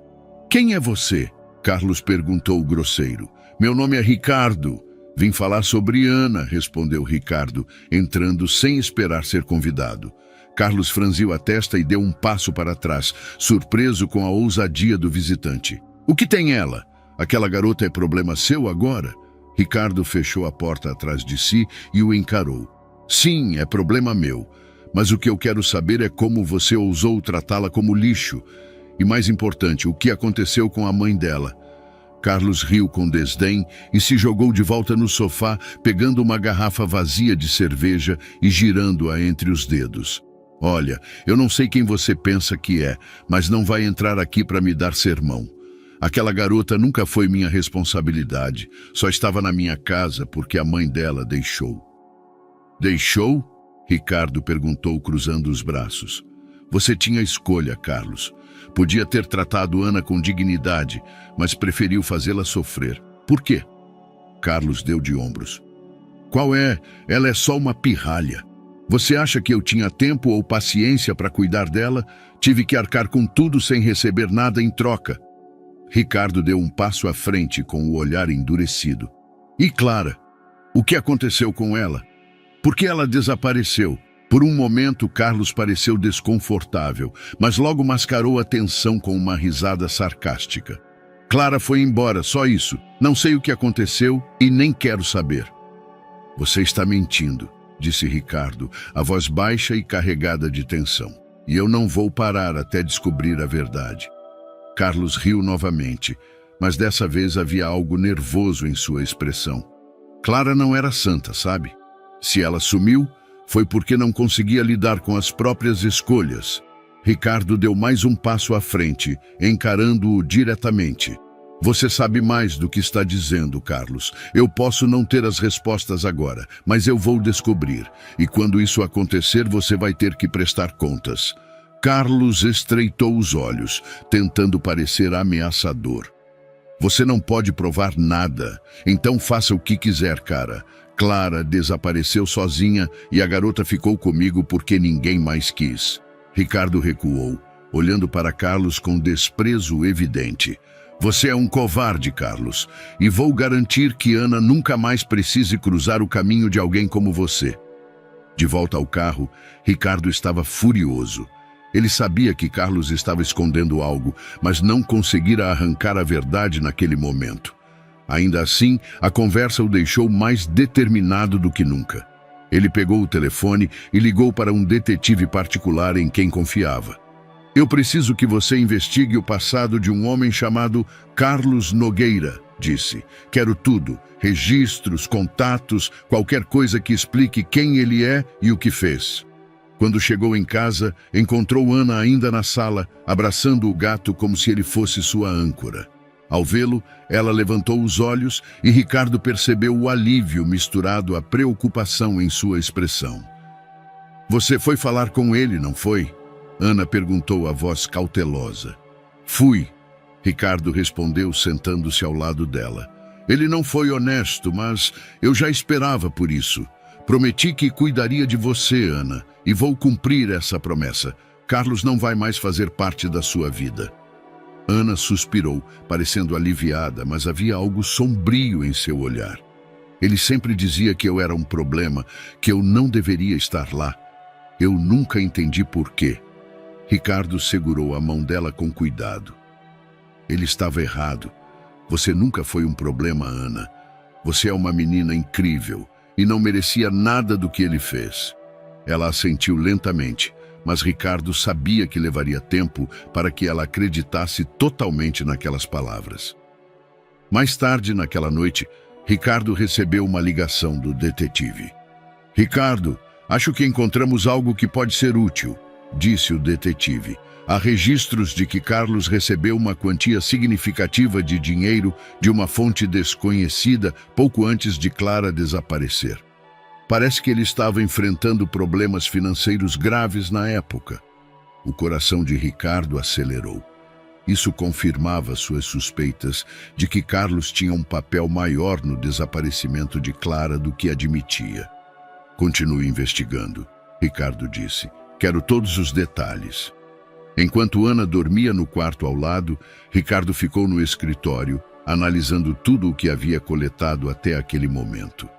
"Quem é você?" Carlos perguntou grosseiro. "Meu nome é Ricardo. Vim falar sobre Ana", respondeu Ricardo, entrando sem esperar ser convidado. Carlos franziu a testa e deu um passo para trás, surpreso com a ousadia do visitante. "O que tem ela? Aquela garota é problema seu agora?" Ricardo fechou a porta atrás de si e o encarou. "Sim, é problema meu. Mas o que eu quero saber é como você ousou tratá-la como lixo. E mais importante, o que aconteceu com a mãe dela?" Carlos riu com desdém e se jogou de volta no sofá, pegando uma garrafa vazia de cerveja e girando-a entre os dedos. "Olha, eu não sei quem você pensa que é, mas não vai entrar aqui para me dar sermão. Aquela garota nunca foi minha responsabilidade, só estava na minha casa porque a mãe dela deixou." "Deixou?" Ricardo perguntou, cruzando os braços. "Você tinha escolha, Carlos. Podia ter tratado Ana com dignidade, mas preferiu fazê-la sofrer. Por quê?" Carlos deu de ombros. "Qual é? Ela é só uma pirralha. Você acha que eu tinha tempo ou paciência para cuidar dela? Tive que arcar com tudo sem receber nada em troca." Ricardo deu um passo à frente com o olhar endurecido. "E Clara? O que aconteceu com ela? Por que ela desapareceu?" Por um momento, Carlos pareceu desconfortável, mas logo mascarou a tensão com uma risada sarcástica. "Clara foi embora, só isso. Não sei o que aconteceu e nem quero saber." "Você está mentindo", disse Ricardo, a voz baixa e carregada de tensão. "E eu não vou parar até descobrir a verdade." Carlos riu novamente, mas dessa vez havia algo nervoso em sua expressão. Clara não era santa, sabe? Se ela sumiu, foi porque não conseguia lidar com as próprias escolhas. Ricardo deu mais um passo à frente, encarando-o diretamente. "Você sabe mais do que está dizendo, Carlos. Eu posso não ter as respostas agora, mas eu vou descobrir. E quando isso acontecer, você vai ter que prestar contas." Carlos estreitou os olhos, tentando parecer ameaçador. "Você não pode provar nada, então faça o que quiser, cara. Clara desapareceu sozinha e a garota ficou comigo porque ninguém mais quis." Ricardo recuou, olhando para Carlos com desprezo evidente. "Você é um covarde, Carlos, e vou garantir que Ana nunca mais precise cruzar o caminho de alguém como você." De volta ao carro, Ricardo estava furioso. Ele sabia que Carlos estava escondendo algo, mas não conseguira arrancar a verdade naquele momento. Ainda assim, a conversa o deixou mais determinado do que nunca. Ele pegou o telefone e ligou para um detetive particular em quem confiava. Eu preciso que você investigue o passado de um homem chamado Carlos Nogueira, disse. Quero tudo, registros, contatos, qualquer coisa que explique quem ele é e o que fez. Quando chegou em casa, encontrou Ana ainda na sala, abraçando o gato como se ele fosse sua âncora. Ao vê-lo, ela levantou os olhos e Ricardo percebeu o alívio misturado à preocupação em sua expressão. Você foi falar com ele, não foi? Ana perguntou a voz cautelosa. Fui, Ricardo respondeu sentando-se ao lado dela. Ele não foi honesto, mas eu já esperava por isso. Prometi que cuidaria de você, Ana, e vou cumprir essa promessa. Carlos não vai mais fazer parte da sua vida. Ana suspirou, parecendo aliviada, mas havia algo sombrio em seu olhar. Ele sempre dizia que eu era um problema, que eu não deveria estar lá. Eu nunca entendi por quê. Ricardo segurou a mão dela com cuidado. Ele estava errado. Você nunca foi um problema, Ana. Você é uma menina incrível e não merecia nada do que ele fez. Ela assentiu lentamente, mas Ricardo sabia que levaria tempo para que ela acreditasse totalmente naquelas palavras. Mais tarde, naquela noite, Ricardo recebeu uma ligação do detetive. Ricardo, acho que encontramos algo que pode ser útil, disse o detetive. Há registros de que Carlos recebeu uma quantia significativa de dinheiro de uma fonte desconhecida pouco antes de Clara desaparecer. Parece que ele estava enfrentando problemas financeiros graves na época. O coração de Ricardo acelerou. Isso confirmava suas suspeitas de que Carlos tinha um papel maior no desaparecimento de Clara do que admitia. Continue investigando, Ricardo disse. Quero todos os detalhes. Enquanto Ana dormia no quarto ao lado, Ricardo ficou no escritório, analisando tudo o que havia coletado até aquele momento.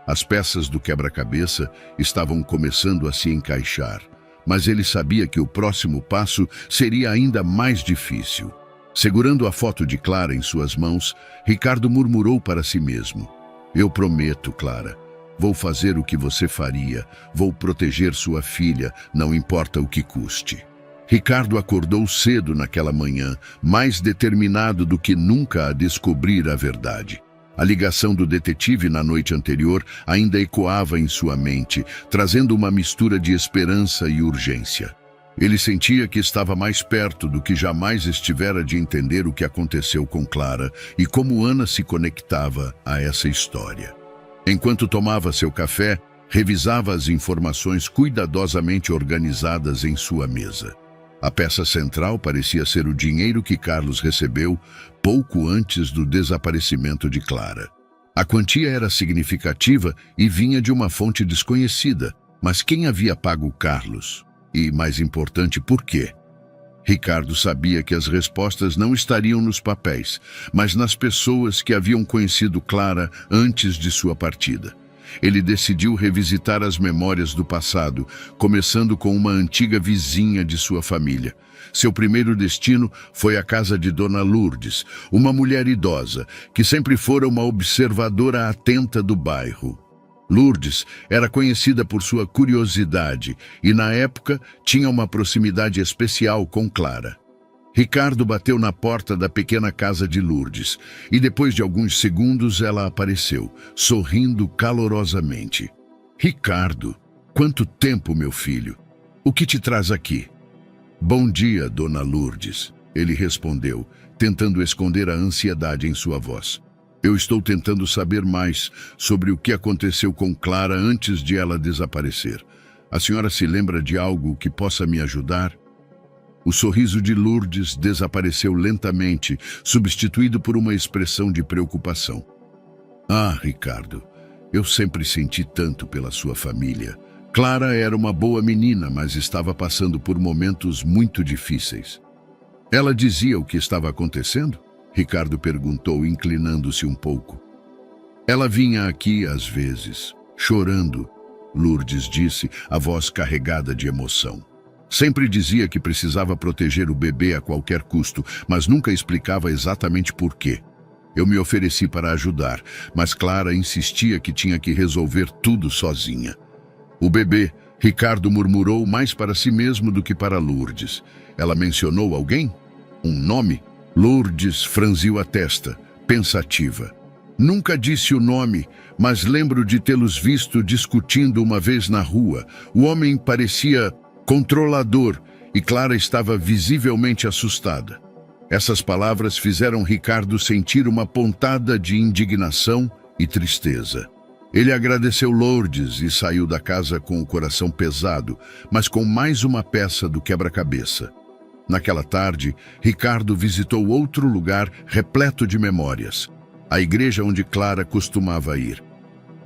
As peças do quebra-cabeça estavam começando a se encaixar, mas ele sabia que o próximo passo seria ainda mais difícil. Segurando a foto de Clara em suas mãos, Ricardo murmurou para si mesmo. Eu prometo, Clara. Vou fazer o que você faria, vou proteger sua filha, não importa o que custe. Ricardo acordou cedo naquela manhã, mais determinado do que nunca a descobrir a verdade. A ligação do detetive na noite anterior ainda ecoava em sua mente, trazendo uma mistura de esperança e urgência. Ele sentia que estava mais perto do que jamais estivera de entender o que aconteceu com Clara e como Ana se conectava a essa história. Enquanto tomava seu café, revisava as informações cuidadosamente organizadas em sua mesa. A peça central parecia ser o dinheiro que Carlos recebeu pouco antes do desaparecimento de Clara. A quantia era significativa e vinha de uma fonte desconhecida, mas quem havia pago Carlos? E, mais importante, por quê? Ricardo sabia que as respostas não estariam nos papéis, mas nas pessoas que haviam conhecido Clara antes de sua partida. Ele decidiu revisitar as memórias do passado, começando com uma antiga vizinha de sua família. Seu primeiro destino foi a casa de Dona Lourdes, uma mulher idosa, que sempre fora uma observadora atenta do bairro. Lourdes era conhecida por sua curiosidade e, na época, tinha uma proximidade especial com Clara. Ricardo bateu na porta da pequena casa de Lourdes e, depois de alguns segundos, ela apareceu, sorrindo calorosamente. Ricardo, quanto tempo, meu filho? O que te traz aqui? Bom dia, Dona Lourdes, ele respondeu, tentando esconder a ansiedade em sua voz. Eu estou tentando saber mais sobre o que aconteceu com Clara antes de ela desaparecer. A senhora se lembra de algo que possa me ajudar? O sorriso de Lourdes desapareceu lentamente, substituído por uma expressão de preocupação. Ah, Ricardo, eu sempre senti tanto pela sua família. Clara era uma boa menina, mas estava passando por momentos muito difíceis. Ela dizia o que estava acontecendo? Ricardo perguntou, inclinando-se um pouco. Ela vinha aqui às vezes, chorando, Lourdes disse, a voz carregada de emoção. Sempre dizia que precisava proteger o bebê a qualquer custo, mas nunca explicava exatamente por quê. Eu me ofereci para ajudar, mas Clara insistia que tinha que resolver tudo sozinha. O bebê, Ricardo murmurou mais para si mesmo do que para Lourdes. Ela mencionou alguém? Um nome? Lourdes franziu a testa, pensativa. Nunca disse o nome, mas lembro de tê-los visto discutindo uma vez na rua. O homem parecia controlador e Clara estava visivelmente assustada. Essas palavras fizeram Ricardo sentir uma pontada de indignação e tristeza. Ele agradeceu Lourdes e saiu da casa com o coração pesado, mas com mais uma peça do quebra-cabeça. Naquela tarde, Ricardo visitou outro lugar repleto de memórias, a igreja onde Clara costumava ir.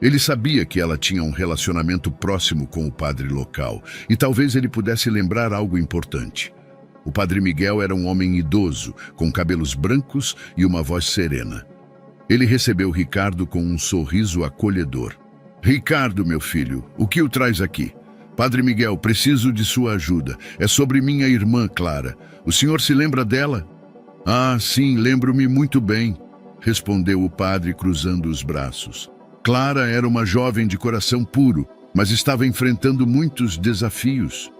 Ele sabia que ela tinha um relacionamento próximo com o padre local, e talvez ele pudesse lembrar algo importante. O padre Miguel era um homem idoso, com cabelos brancos e uma voz serena. Ele recebeu Ricardo com um sorriso acolhedor. Ricardo, meu filho, o que o traz aqui? Padre Miguel, preciso de sua ajuda. É sobre minha irmã, Clara. O senhor se lembra dela? Ah, sim, lembro-me muito bem, respondeu o padre cruzando os braços. Clara era uma jovem de coração puro, mas estava enfrentando muitos desafios.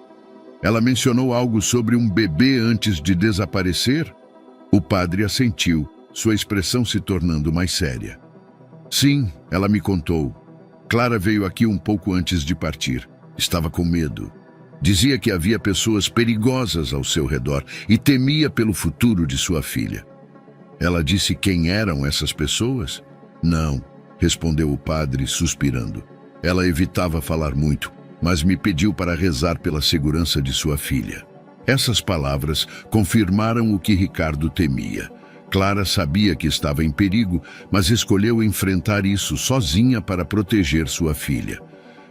Ela mencionou algo sobre um bebê antes de desaparecer? O padre assentiu, sua expressão se tornando mais séria. Sim, ela me contou. Clara veio aqui um pouco antes de partir. Estava com medo. Dizia que havia pessoas perigosas ao seu redor e temia pelo futuro de sua filha. Ela disse quem eram essas pessoas? Não, respondeu o padre, suspirando. Ela evitava falar muito, mas me pediu para rezar pela segurança de sua filha. Essas palavras confirmaram o que Ricardo temia. Clara sabia que estava em perigo, mas escolheu enfrentar isso sozinha para proteger sua filha.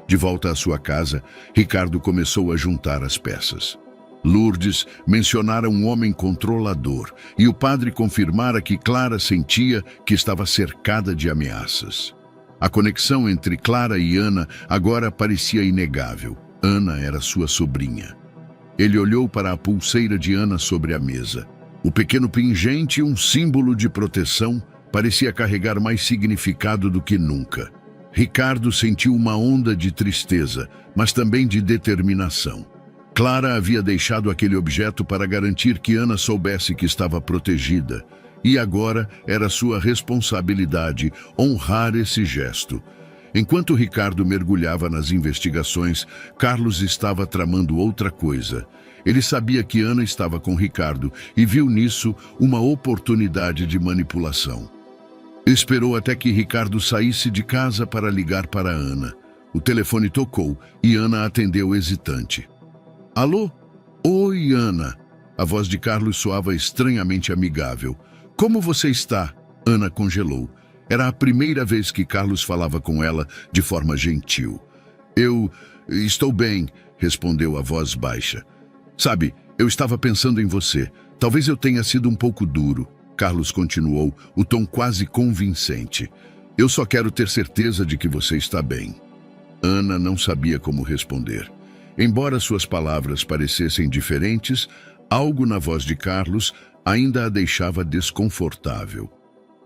De volta à sua casa, Ricardo começou a juntar as peças. Lourdes mencionara um homem controlador e o padre confirmara que Clara sentia que estava cercada de ameaças. A conexão entre Clara e Ana agora parecia inegável. Ana era sua sobrinha. Ele olhou para a pulseira de Ana sobre a mesa. O pequeno pingente, um símbolo de proteção, parecia carregar mais significado do que nunca. Ricardo sentiu uma onda de tristeza, mas também de determinação. Clara havia deixado aquele objeto para garantir que Ana soubesse que estava protegida, e agora era sua responsabilidade honrar esse gesto. Enquanto Ricardo mergulhava nas investigações, Carlos estava tramando outra coisa. Ele sabia que Ana estava com Ricardo e viu nisso uma oportunidade de manipulação. Esperou até que Ricardo saísse de casa para ligar para Ana. O telefone tocou e Ana atendeu hesitante. Alô? Oi, Ana. A voz de Carlos soava estranhamente amigável. Como você está? Ana congelou. Era a primeira vez que Carlos falava com ela de forma gentil. Eu estou bem, respondeu a voz baixa. Sabe, eu estava pensando em você. Talvez eu tenha sido um pouco duro. Carlos continuou, o tom quase convincente. Eu só quero ter certeza de que você está bem. Ana não sabia como responder. Embora suas palavras parecessem diferentes, algo na voz de Carlos ainda a deixava desconfortável.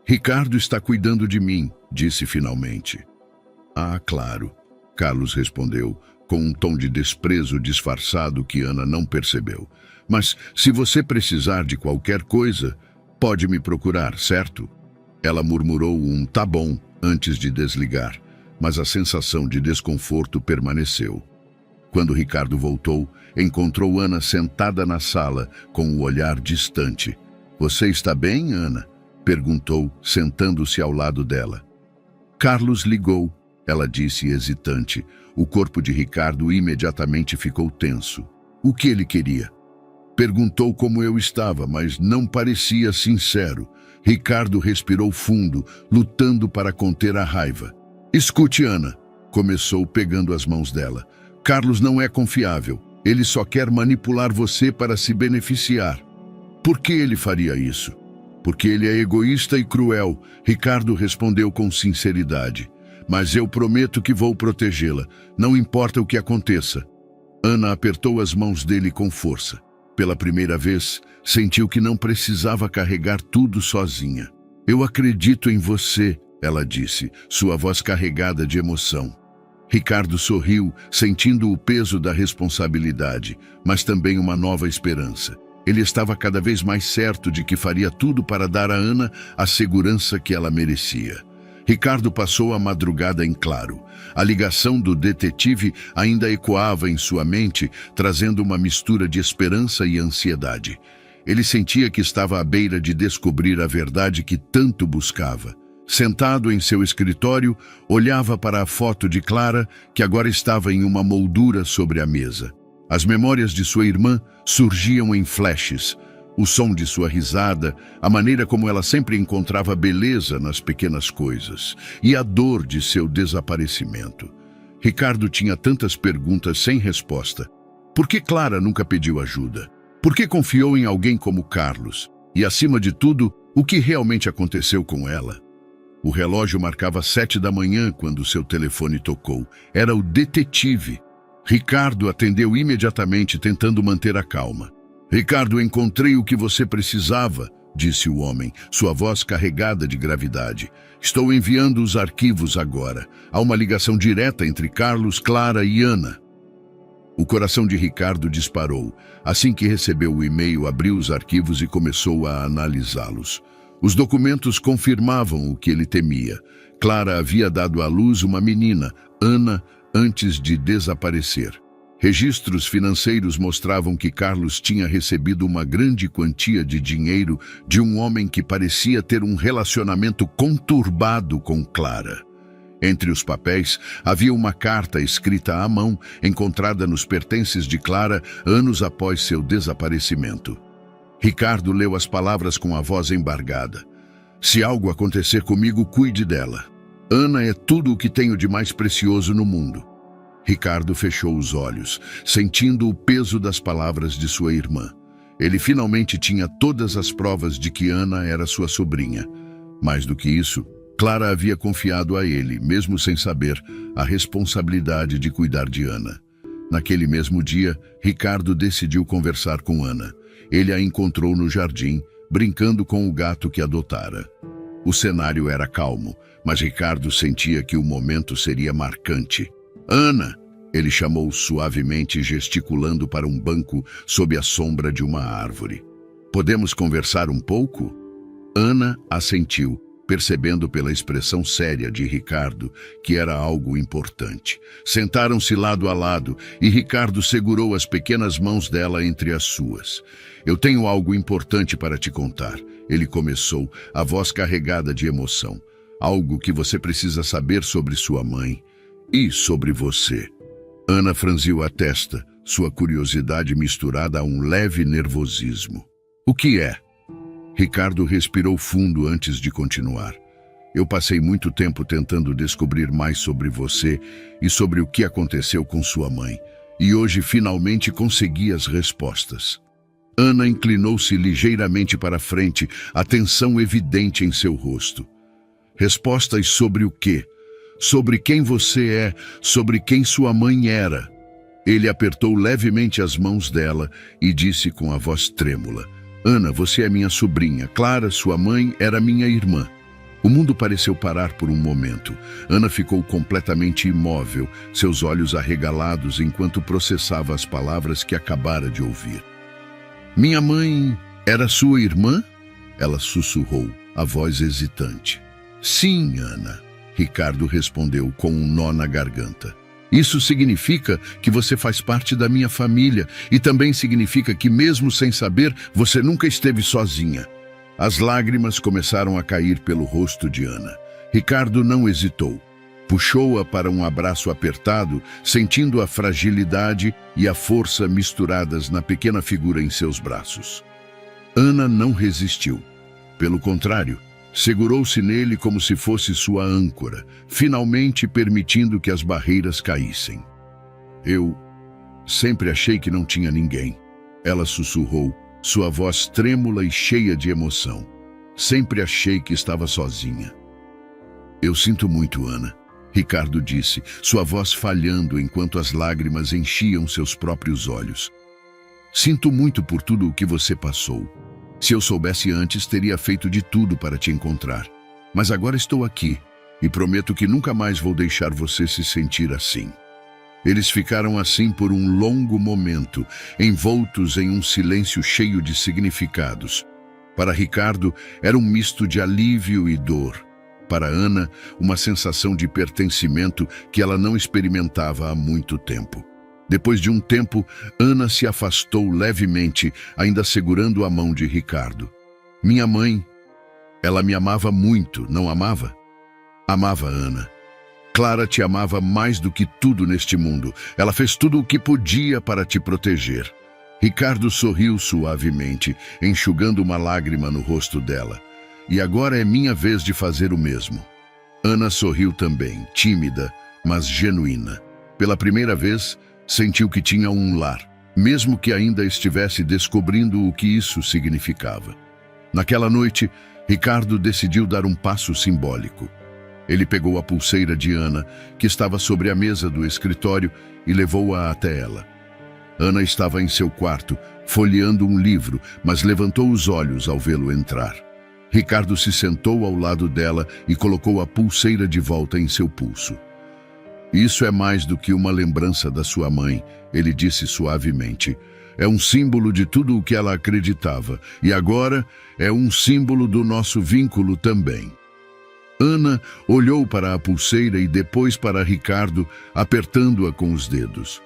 Ricardo está cuidando de mim, disse finalmente. Ah, claro, Carlos respondeu, com um tom de desprezo disfarçado que Ana não percebeu. Mas se você precisar de qualquer coisa, pode me procurar, certo? Ela murmurou um tá bom antes de desligar, mas a sensação de desconforto permaneceu. Quando Ricardo voltou, encontrou Ana sentada na sala, com o olhar distante. Você está bem, Ana? Perguntou, sentando-se ao lado dela. Carlos ligou, ela disse hesitante. O corpo de Ricardo imediatamente ficou tenso. O que ele queria? Perguntou como eu estava, mas não parecia sincero. Ricardo respirou fundo, lutando para conter a raiva. Escute, Ana, começou pegando as mãos dela. Carlos não é confiável. Ele só quer manipular você para se beneficiar. Por que ele faria isso? Porque ele é egoísta e cruel, Ricardo respondeu com sinceridade. Mas eu prometo que vou protegê-la, não importa o que aconteça. Ana apertou as mãos dele com força. Pela primeira vez, sentiu que não precisava carregar tudo sozinha. Eu acredito em você, ela disse, sua voz carregada de emoção. Ricardo sorriu, sentindo o peso da responsabilidade, mas também uma nova esperança. Ele estava cada vez mais certo de que faria tudo para dar a Ana a segurança que ela merecia. Ricardo passou a madrugada em claro. A ligação do detetive ainda ecoava em sua mente, trazendo uma mistura de esperança e ansiedade. Ele sentia que estava à beira de descobrir a verdade que tanto buscava. Sentado em seu escritório, olhava para a foto de Clara, que agora estava em uma moldura sobre a mesa. As memórias de sua irmã surgiam em flashes. O som de sua risada, a maneira como ela sempre encontrava beleza nas pequenas coisas, e a dor de seu desaparecimento. Ricardo tinha tantas perguntas sem resposta. Por que Clara nunca pediu ajuda? Por que confiou em alguém como Carlos? E, acima de tudo, o que realmente aconteceu com ela? O relógio marcava 7 da manhã quando seu telefone tocou. Era o detetive. Ricardo atendeu imediatamente, tentando manter a calma. Ricardo, encontrei o que você precisava, disse o homem, sua voz carregada de gravidade. Estou enviando os arquivos agora. Há uma ligação direta entre Carlos, Clara e Ana. O coração de Ricardo disparou. Assim que recebeu o e-mail, abriu os arquivos e começou a analisá-los. Os documentos confirmavam o que ele temia. Clara havia dado à luz uma menina, Ana, antes de desaparecer. Registros financeiros mostravam que Carlos tinha recebido uma grande quantia de dinheiro de um homem que parecia ter um relacionamento conturbado com Clara. Entre os papéis, havia uma carta escrita à mão, encontrada nos pertences de Clara anos após seu desaparecimento. Ricardo leu as palavras com a voz embargada. Se algo acontecer comigo, cuide dela. Ana é tudo o que tenho de mais precioso no mundo. Ricardo fechou os olhos, sentindo o peso das palavras de sua irmã. Ele finalmente tinha todas as provas de que Ana era sua sobrinha. Mais do que isso, Clara havia confiado a ele, mesmo sem saber, a responsabilidade de cuidar de Ana. Naquele mesmo dia, Ricardo decidiu conversar com Ana. Ele a encontrou no jardim, brincando com o gato que adotara. O cenário era calmo, mas Ricardo sentia que o momento seria marcante. Ana! Ele chamou suavemente, gesticulando para um banco sob a sombra de uma árvore. Podemos conversar um pouco? Ana assentiu, percebendo pela expressão séria de Ricardo que era algo importante. Sentaram-se lado a lado e Ricardo segurou as pequenas mãos dela entre as suas. Eu tenho algo importante para te contar, ele começou, a voz carregada de emoção. Algo que você precisa saber sobre sua mãe e sobre você. Ana franziu a testa, sua curiosidade misturada a um leve nervosismo. O que é? Ricardo respirou fundo antes de continuar. Eu passei muito tempo tentando descobrir mais sobre você e sobre o que aconteceu com sua mãe, e hoje finalmente consegui as respostas. Ana inclinou-se ligeiramente para frente, a tensão evidente em seu rosto. Respostas sobre o quê? Sobre quem você é, sobre quem sua mãe era. Ele apertou levemente as mãos dela e disse com a voz trêmula: Ana, você é minha sobrinha. Clara, sua mãe, era minha irmã. O mundo pareceu parar por um momento. Ana ficou completamente imóvel, seus olhos arregalados enquanto processava as palavras que acabara de ouvir. Minha mãe era sua irmã? Ela sussurrou, a voz hesitante. Sim, Ana. Ricardo respondeu com um nó na garganta. Isso significa que você faz parte da minha família e também significa que, mesmo sem saber, você nunca esteve sozinha. As lágrimas começaram a cair pelo rosto de Ana. Ricardo não hesitou. Puxou-a para um abraço apertado, sentindo a fragilidade e a força misturadas na pequena figura em seus braços. Ana não resistiu. Pelo contrário, segurou-se nele como se fosse sua âncora, finalmente permitindo que as barreiras caíssem. Eu sempre achei que não tinha ninguém. Ela sussurrou, sua voz trêmula e cheia de emoção. Sempre achei que estava sozinha. Eu sinto muito, Ana, Ricardo disse, sua voz falhando enquanto as lágrimas enchiam seus próprios olhos. Sinto muito por tudo o que você passou. Se eu soubesse antes, teria feito de tudo para te encontrar. Mas agora estou aqui e prometo que nunca mais vou deixar você se sentir assim. Eles ficaram assim por um longo momento, envoltos em um silêncio cheio de significados. Para Ricardo, era um misto de alívio e dor. Para Ana, uma sensação de pertencimento que ela não experimentava há muito tempo. Depois de um tempo, Ana se afastou levemente, ainda segurando a mão de Ricardo. Minha mãe, ela me amava muito, não amava? Amava Ana. Clara te amava mais do que tudo neste mundo. Ela fez tudo o que podia para te proteger. Ricardo sorriu suavemente, enxugando uma lágrima no rosto dela. E agora é minha vez de fazer o mesmo. Ana sorriu também, tímida, mas genuína. Pela primeira vez, sentiu que tinha um lar, mesmo que ainda estivesse descobrindo o que isso significava. Naquela noite, Ricardo decidiu dar um passo simbólico. Ele pegou a pulseira de Ana, que estava sobre a mesa do escritório, e levou-a até ela. Ana estava em seu quarto, folheando um livro, mas levantou os olhos ao vê-lo entrar. Ricardo se sentou ao lado dela e colocou a pulseira de volta em seu pulso. Isso é mais do que uma lembrança da sua mãe, ele disse suavemente. É um símbolo de tudo o que ela acreditava, e agora é um símbolo do nosso vínculo também. Ana olhou para a pulseira e depois para Ricardo, apertando-a com os dedos.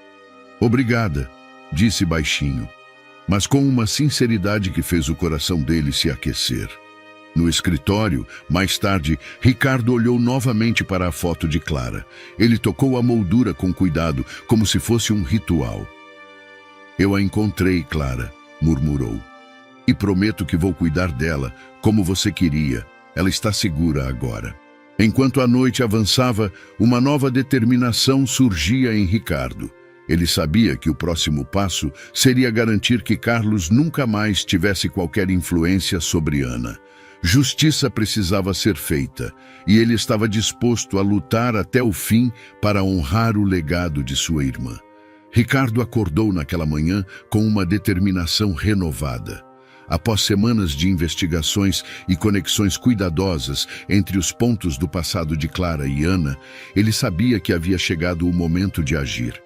Obrigada, disse baixinho, mas com uma sinceridade que fez o coração dele se aquecer. No escritório, mais tarde, Ricardo olhou novamente para a foto de Clara. Ele tocou a moldura com cuidado, como se fosse um ritual. Eu a encontrei, Clara, murmurou. E prometo que vou cuidar dela, como você queria. Ela está segura agora. Enquanto a noite avançava, uma nova determinação surgia em Ricardo. Ele sabia que o próximo passo seria garantir que Carlos nunca mais tivesse qualquer influência sobre Ana. Justiça precisava ser feita, e ele estava disposto a lutar até o fim para honrar o legado de sua irmã. Ricardo acordou naquela manhã com uma determinação renovada. Após semanas de investigações e conexões cuidadosas entre os pontos do passado de Clara e Ana, ele sabia que havia chegado o momento de agir.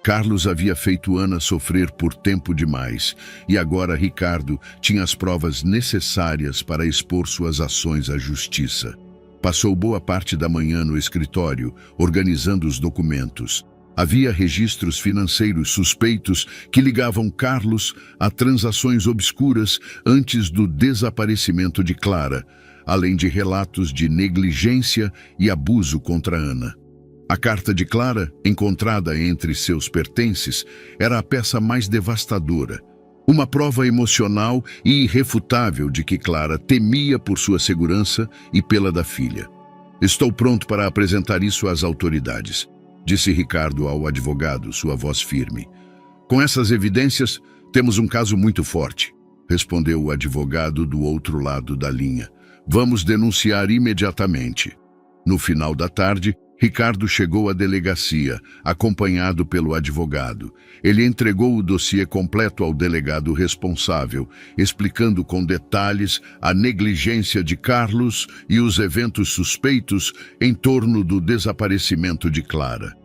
Carlos havia feito Ana sofrer por tempo demais, e agora Ricardo tinha as provas necessárias para expor suas ações à justiça. Passou boa parte da manhã no escritório, organizando os documentos. Havia registros financeiros suspeitos que ligavam Carlos a transações obscuras antes do desaparecimento de Clara, além de relatos de negligência e abuso contra Ana. A carta de Clara, encontrada entre seus pertences, era a peça mais devastadora. Uma prova emocional e irrefutável de que Clara temia por sua segurança e pela da filha. Estou pronto para apresentar isso às autoridades, disse Ricardo ao advogado, sua voz firme. Com essas evidências, temos um caso muito forte, respondeu o advogado do outro lado da linha. Vamos denunciar imediatamente. No final da tarde, Ricardo chegou à delegacia, acompanhado pelo advogado. Ele entregou o dossiê completo ao delegado responsável, explicando com detalhes a negligência de Carlos e os eventos suspeitos em torno do desaparecimento de Clara.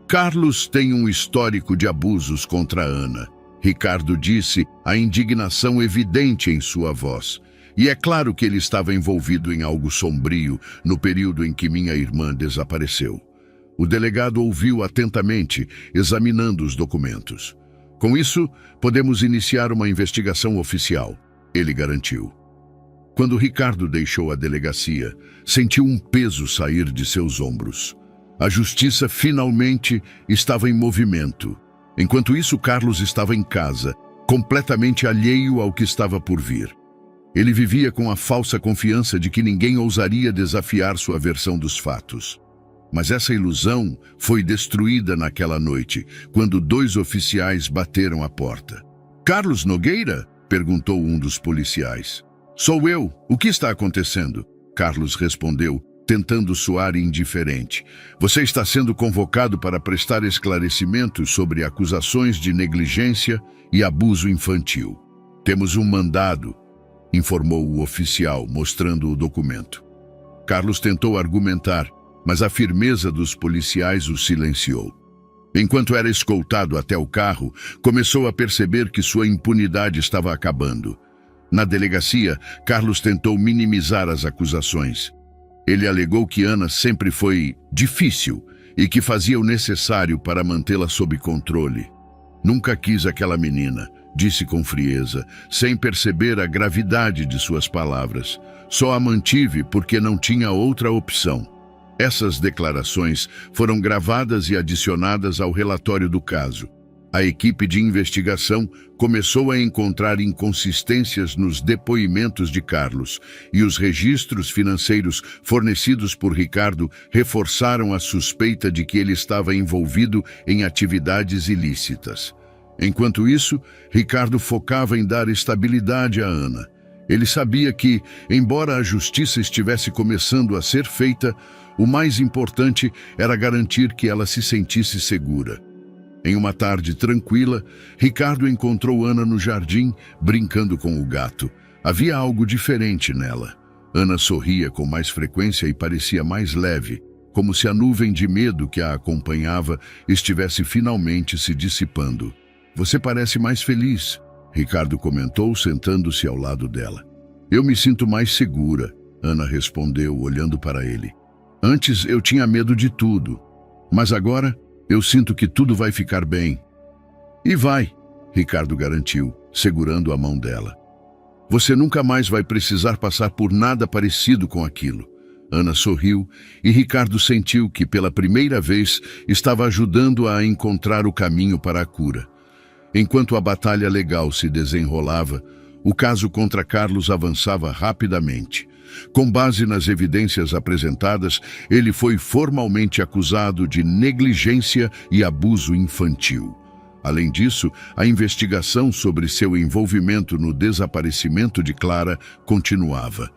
Carlos tem um histórico de abusos contra Ana, Ricardo disse, a indignação evidente em sua voz. E é claro que ele estava envolvido em algo sombrio no período em que minha irmã desapareceu. O delegado ouviu atentamente, examinando os documentos. Com isso, podemos iniciar uma investigação oficial, ele garantiu. Quando Ricardo deixou a delegacia, sentiu um peso sair de seus ombros. A justiça finalmente estava em movimento. Enquanto isso, Carlos estava em casa, completamente alheio ao que estava por vir. Ele vivia com a falsa confiança de que ninguém ousaria desafiar sua versão dos fatos. Mas essa ilusão foi destruída naquela noite, quando 2 oficiais bateram à porta. Carlos Nogueira? Perguntou um dos policiais. Sou eu. O que está acontecendo? Carlos respondeu, tentando soar indiferente. Você está sendo convocado para prestar esclarecimentos sobre acusações de negligência e abuso infantil. Temos um mandado, informou o oficial, mostrando o documento. Carlos tentou argumentar, mas a firmeza dos policiais o silenciou. Enquanto era escoltado até o carro, começou a perceber que sua impunidade estava acabando. Na delegacia, Carlos tentou minimizar as acusações. Ele alegou que Ana sempre foi difícil e que fazia o necessário para mantê-la sob controle. Nunca quis aquela menina, disse com frieza, sem perceber a gravidade de suas palavras. Só a mantive porque não tinha outra opção. Essas declarações foram gravadas e adicionadas ao relatório do caso. A equipe de investigação começou a encontrar inconsistências nos depoimentos de Carlos, e os registros financeiros fornecidos por Ricardo reforçaram a suspeita de que ele estava envolvido em atividades ilícitas. Enquanto isso, Ricardo focava em dar estabilidade a Ana. Ele sabia que, embora a justiça estivesse começando a ser feita, o mais importante era garantir que ela se sentisse segura. Em uma tarde tranquila, Ricardo encontrou Ana no jardim, brincando com o gato. Havia algo diferente nela. Ana sorria com mais frequência e parecia mais leve, como se a nuvem de medo que a acompanhava estivesse finalmente se dissipando. "Você parece mais feliz", Ricardo comentou, sentando-se ao lado dela. "Eu me sinto mais segura", Ana respondeu, olhando para ele. "Antes eu tinha medo de tudo, mas agora eu sinto que tudo vai ficar bem." "E vai", Ricardo garantiu, segurando a mão dela. "Você nunca mais vai precisar passar por nada parecido com aquilo." Ana sorriu e Ricardo sentiu que, pela primeira vez, estava ajudando-a a encontrar o caminho para a cura. Enquanto a batalha legal se desenrolava, o caso contra Carlos avançava rapidamente. Com base nas evidências apresentadas, ele foi formalmente acusado de negligência e abuso infantil. Além disso, a investigação sobre seu envolvimento no desaparecimento de Clara continuava.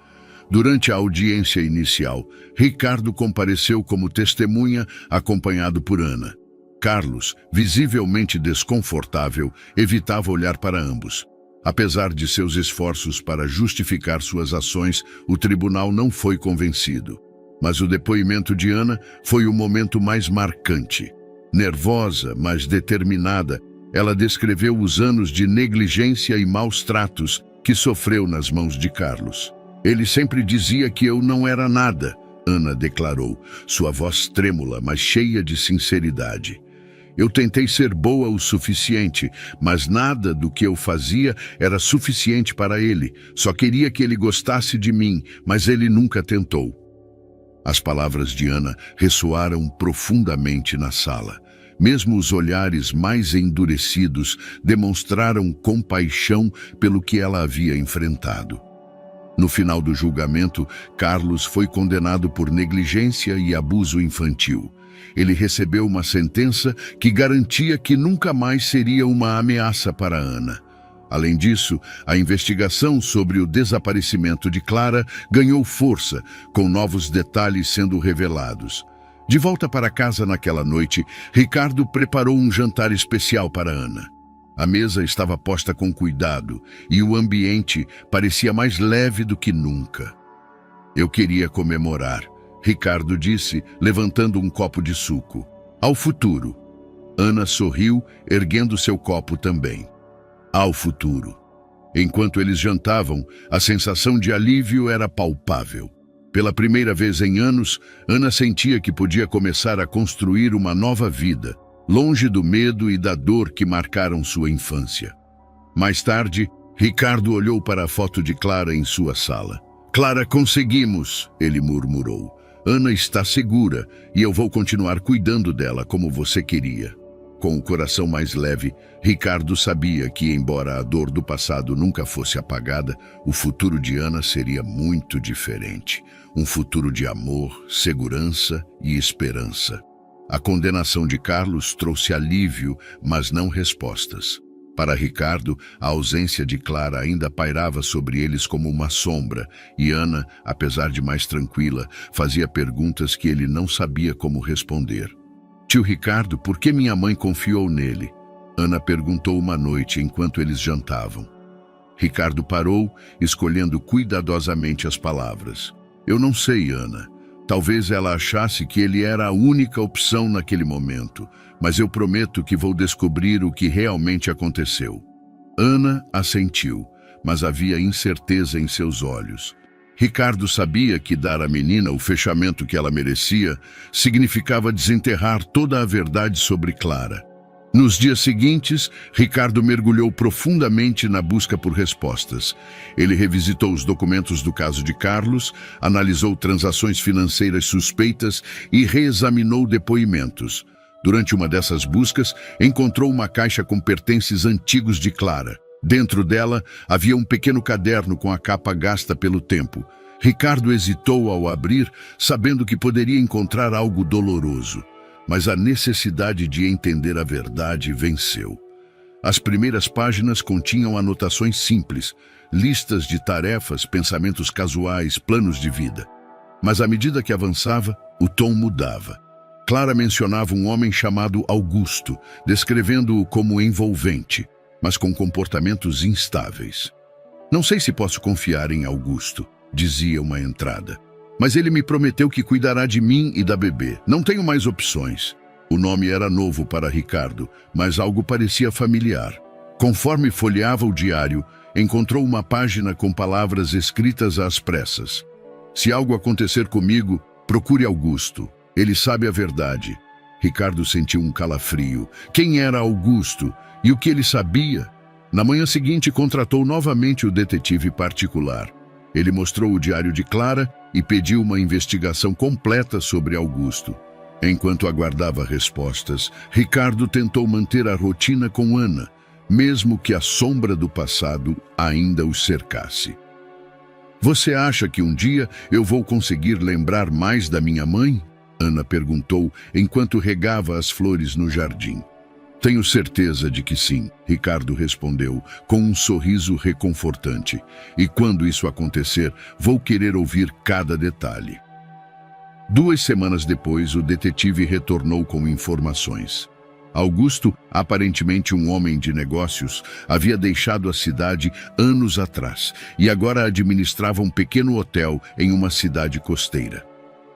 Durante a audiência inicial, Ricardo compareceu como testemunha, acompanhado por Ana. Carlos, visivelmente desconfortável, evitava olhar para ambos. Apesar de seus esforços para justificar suas ações, o tribunal não foi convencido. Mas o depoimento de Ana foi o momento mais marcante. Nervosa, mas determinada, ela descreveu os anos de negligência e maus tratos que sofreu nas mãos de Carlos. "Ele sempre dizia que eu não era nada", Ana declarou, sua voz trêmula, mas cheia de sinceridade. "Eu tentei ser boa o suficiente, mas nada do que eu fazia era suficiente para ele. Só queria que ele gostasse de mim, mas ele nunca tentou." As palavras de Ana ressoaram profundamente na sala. Mesmo os olhares mais endurecidos demonstraram compaixão pelo que ela havia enfrentado. No final do julgamento, Carlos foi condenado por negligência e abuso infantil. Ele recebeu uma sentença que garantia que nunca mais seria uma ameaça para Ana. Além disso, a investigação sobre o desaparecimento de Clara ganhou força, com novos detalhes sendo revelados. De volta para casa naquela noite, Ricardo preparou um jantar especial para Ana. A mesa estava posta com cuidado e o ambiente parecia mais leve do que nunca. "Eu queria comemorar", Ricardo disse, levantando um copo de suco. "Ao futuro." Ana sorriu, erguendo seu copo também. Ao futuro. Enquanto eles jantavam, a sensação de alívio era palpável. Pela primeira vez em anos, Ana sentia que podia começar a construir uma nova vida, longe do medo e da dor que marcaram sua infância. Mais tarde, Ricardo olhou para a foto de Clara em sua sala. "Clara, conseguimos", ele murmurou. "Ana está segura e eu vou continuar cuidando dela como você queria." Com o coração mais leve, Ricardo sabia que, embora a dor do passado nunca fosse apagada, o futuro de Ana seria muito diferente. Um futuro de amor, segurança e esperança. A condenação de Carlos trouxe alívio, mas não respostas. Para Ricardo, a ausência de Clara ainda pairava sobre eles como uma sombra, e Ana, apesar de mais tranquila, fazia perguntas que ele não sabia como responder. "Tio Ricardo, por que minha mãe confiou nele?" Ana perguntou uma noite enquanto eles jantavam. Ricardo parou, escolhendo cuidadosamente as palavras. Eu não sei, Ana. Talvez ela achasse que ele era a única opção naquele momento, mas eu prometo que vou descobrir o que realmente aconteceu. Ana assentiu, mas havia incerteza em seus olhos. Ricardo sabia que dar à menina o fechamento que ela merecia significava desenterrar toda a verdade sobre Clara. Nos dias seguintes, Ricardo mergulhou profundamente na busca por respostas. Ele revisitou os documentos do caso de Carlos, analisou transações financeiras suspeitas e reexaminou depoimentos. Durante uma dessas buscas, encontrou uma caixa com pertences antigos de Clara. Dentro dela, havia um pequeno caderno com a capa gasta pelo tempo. Ricardo hesitou ao abrir, sabendo que poderia encontrar algo doloroso. Mas a necessidade de entender a verdade venceu. As primeiras páginas continham anotações simples, listas de tarefas, pensamentos casuais, planos de vida. Mas à medida que avançava, o tom mudava. Clara mencionava um homem chamado Augusto, descrevendo-o como envolvente, mas com comportamentos instáveis. Não sei se posso confiar em Augusto, dizia uma entrada. Mas ele me prometeu que cuidará de mim e da bebê. Não tenho mais opções. O nome era novo para Ricardo, mas algo parecia familiar. Conforme folheava o diário, encontrou uma página com palavras escritas às pressas. Se algo acontecer comigo, procure Augusto. Ele sabe a verdade. Ricardo sentiu um calafrio. Quem era Augusto? E o que ele sabia? Na manhã seguinte, contratou novamente o detetive particular. Ele mostrou o diário de Clara e pediu uma investigação completa sobre Augusto. Enquanto aguardava respostas, Ricardo tentou manter a rotina com Ana, mesmo que a sombra do passado ainda os cercasse. Você acha que um dia eu vou conseguir lembrar mais da minha mãe? Ana perguntou enquanto regava as flores no jardim. Tenho certeza de que sim, Ricardo respondeu, com um sorriso reconfortante. E quando isso acontecer, vou querer ouvir cada detalhe. 2 semanas depois, o detetive retornou com informações. Augusto, aparentemente um homem de negócios, havia deixado a cidade anos atrás e agora administrava um pequeno hotel em uma cidade costeira.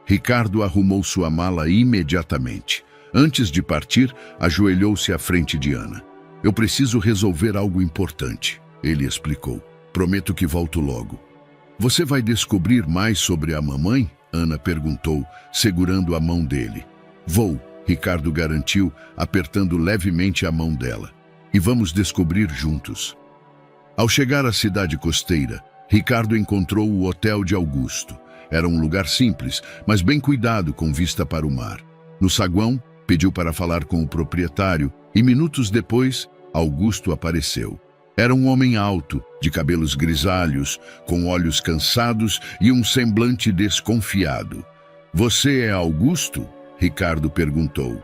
Ricardo arrumou sua mala imediatamente. Antes de partir, ajoelhou-se à frente de Ana. Eu preciso resolver algo importante, ele explicou. Prometo que volto logo. Você vai descobrir mais sobre a mamãe? Ana perguntou, segurando a mão dele. Vou, Ricardo garantiu, apertando levemente a mão dela. E vamos descobrir juntos. Ao chegar à cidade costeira, Ricardo encontrou o hotel de Augusto. Era um lugar simples, mas bem cuidado com vista para o mar. No saguão, pediu para falar com o proprietário e minutos depois, Augusto apareceu. Era um homem alto, de cabelos grisalhos, com olhos cansados e um semblante desconfiado. Você é Augusto? Ricardo perguntou.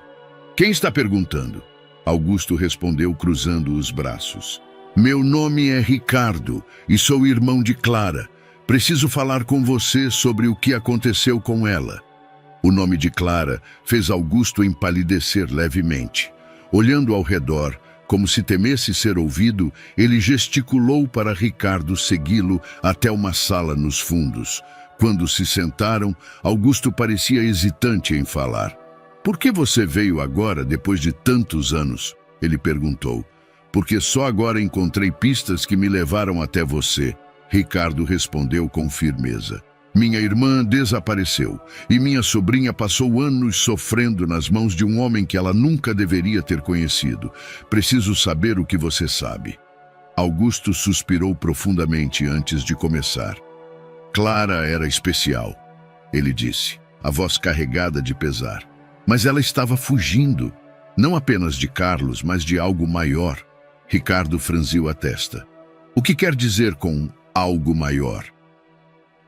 Quem está perguntando? Augusto respondeu cruzando os braços. Meu nome é Ricardo e sou irmão de Clara. Preciso falar com você sobre o que aconteceu com ela. O nome de Clara fez Augusto empalidecer levemente. Olhando ao redor, como se temesse ser ouvido, ele gesticulou para Ricardo segui-lo até uma sala nos fundos. Quando se sentaram, Augusto parecia hesitante em falar. Por que você veio agora, depois de tantos anos? Ele perguntou. Porque só agora encontrei pistas que me levaram até você. Ricardo respondeu com firmeza. Minha irmã desapareceu e minha sobrinha passou anos sofrendo nas mãos de um homem que ela nunca deveria ter conhecido. Preciso saber o que você sabe. Augusto suspirou profundamente antes de começar. Clara era especial, ele disse, a voz carregada de pesar. Mas ela estava fugindo, não apenas de Carlos, mas de algo maior. Ricardo franziu a testa. O que quer dizer com algo maior?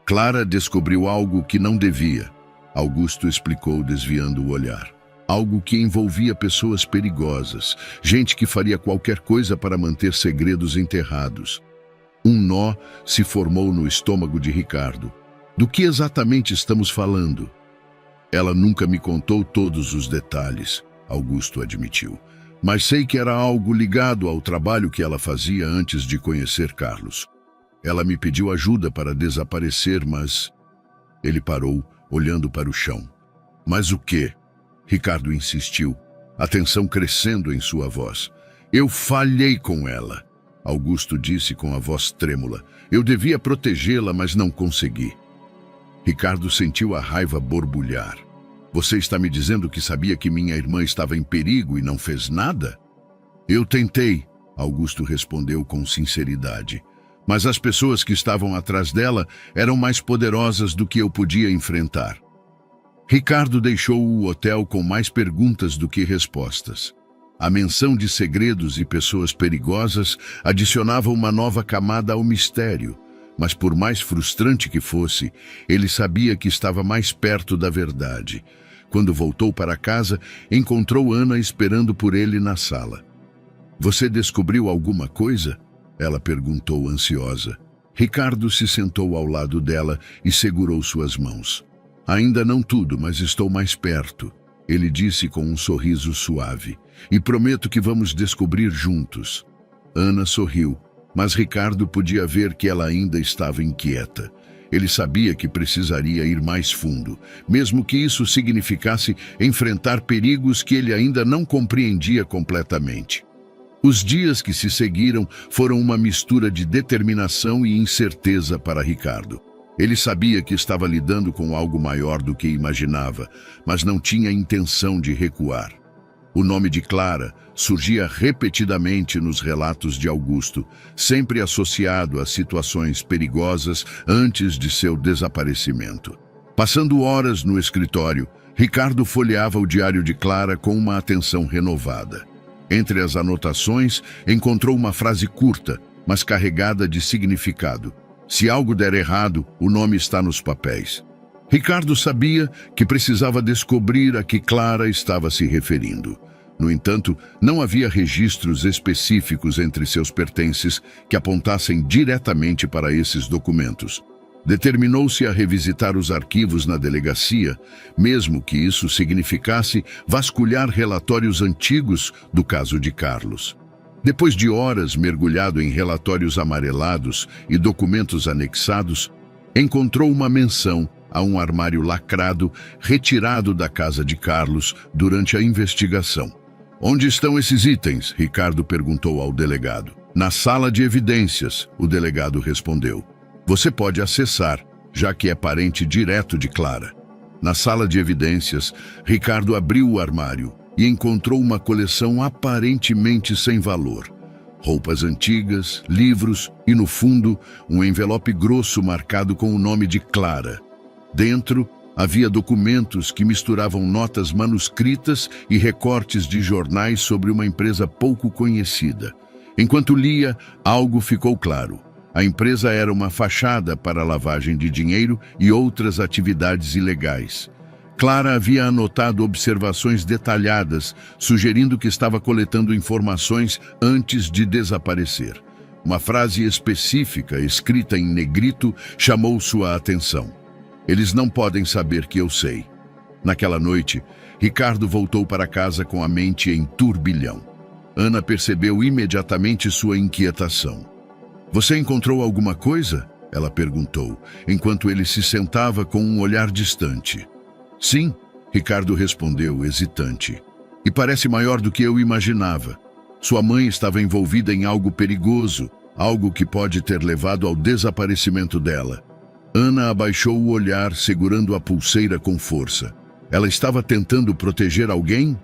Clara descobriu algo que não devia. Augusto explicou, desviando o olhar. Algo que envolvia pessoas perigosas, gente que faria qualquer coisa para manter segredos enterrados. Um nó se formou no estômago de Ricardo. Do que exatamente estamos falando? Ela nunca me contou todos os detalhes, Augusto admitiu. mas sei que era algo ligado ao trabalho que ela fazia antes de conhecer Carlos. Ela me pediu ajuda para desaparecer, mas... Ele parou, olhando para o chão. Mas o quê? Ricardo insistiu, a tensão crescendo em sua voz. Eu falhei com ela, Augusto disse com a voz trêmula. Eu devia protegê-la, mas não consegui. Ricardo sentiu a raiva borbulhar. Você está me dizendo que sabia que minha irmã estava em perigo e não fez nada? Eu tentei, Augusto respondeu com sinceridade. Mas as pessoas que estavam atrás dela eram mais poderosas do que eu podia enfrentar. Ricardo deixou o hotel com mais perguntas do que respostas. A menção de segredos e pessoas perigosas adicionava uma nova camada ao mistério, mas por mais frustrante que fosse, ele sabia que estava mais perto da verdade. Quando voltou para casa, encontrou Ana esperando por ele na sala. Você descobriu alguma coisa? Ela perguntou ansiosa. Ricardo se sentou ao lado dela e segurou suas mãos. Ainda não tudo, mas estou mais perto, ele disse com um sorriso suave. E prometo que vamos descobrir juntos. Ana sorriu, mas Ricardo podia ver que ela ainda estava inquieta. Ele sabia que precisaria ir mais fundo, mesmo que isso significasse enfrentar perigos que ele ainda não compreendia completamente. Os dias que se seguiram foram uma mistura de determinação e incerteza para Ricardo. Ele sabia que estava lidando com algo maior do que imaginava, mas não tinha intenção de recuar. O nome de Clara surgia repetidamente nos relatos de Augusto, sempre associado a situações perigosas antes de seu desaparecimento. Passando horas no escritório, Ricardo folheava o diário de Clara com uma atenção renovada. Entre as anotações, encontrou uma frase curta, mas carregada de significado. Se algo der errado, o nome está nos papéis. Ricardo sabia que precisava descobrir a que Clara estava se referindo. No entanto, não havia registros específicos entre seus pertences que apontassem diretamente para esses documentos. Determinou-se a revisitar os arquivos na delegacia, mesmo que isso significasse vasculhar relatórios antigos do caso de Carlos. Depois de horas mergulhado em relatórios amarelados e documentos anexados, encontrou uma menção a um armário lacrado retirado da casa de Carlos durante a investigação. Onde estão esses itens? Ricardo perguntou ao delegado. Na sala de evidências, o delegado respondeu. Você pode acessar, já que é parente direto de Clara. Na sala de evidências, Ricardo abriu o armário e encontrou uma coleção aparentemente sem valor. Roupas antigas, livros e, no fundo, um envelope grosso marcado com o nome de Clara. Dentro, havia documentos que misturavam notas manuscritas e recortes de jornais sobre uma empresa pouco conhecida. Enquanto lia, algo ficou claro. A empresa era uma fachada para lavagem de dinheiro e outras atividades ilegais. Clara havia anotado observações detalhadas, sugerindo que estava coletando informações antes de desaparecer. Uma frase específica, escrita em negrito, chamou sua atenção. Eles não podem saber que eu sei. Naquela noite, Ricardo voltou para casa com a mente em turbilhão. Ana percebeu imediatamente sua inquietação. Você encontrou alguma coisa? Ela perguntou, enquanto ele se sentava com um olhar distante. Sim, Ricardo respondeu, hesitante. E parece maior do que eu imaginava. Sua mãe estava envolvida em algo perigoso, algo que pode ter levado ao desaparecimento dela. Ana abaixou o olhar, segurando a pulseira com força. Ela estava tentando proteger alguém?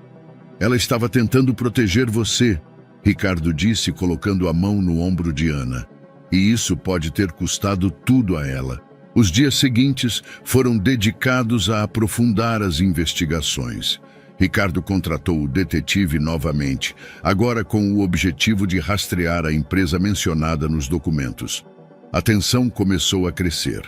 Ela estava tentando proteger você, Ricardo disse, colocando a mão no ombro de Ana. E isso pode ter custado tudo a ela. Os dias seguintes foram dedicados a aprofundar as investigações. Ricardo contratou o detetive novamente, agora com o objetivo de rastrear a empresa mencionada nos documentos. A tensão começou a crescer.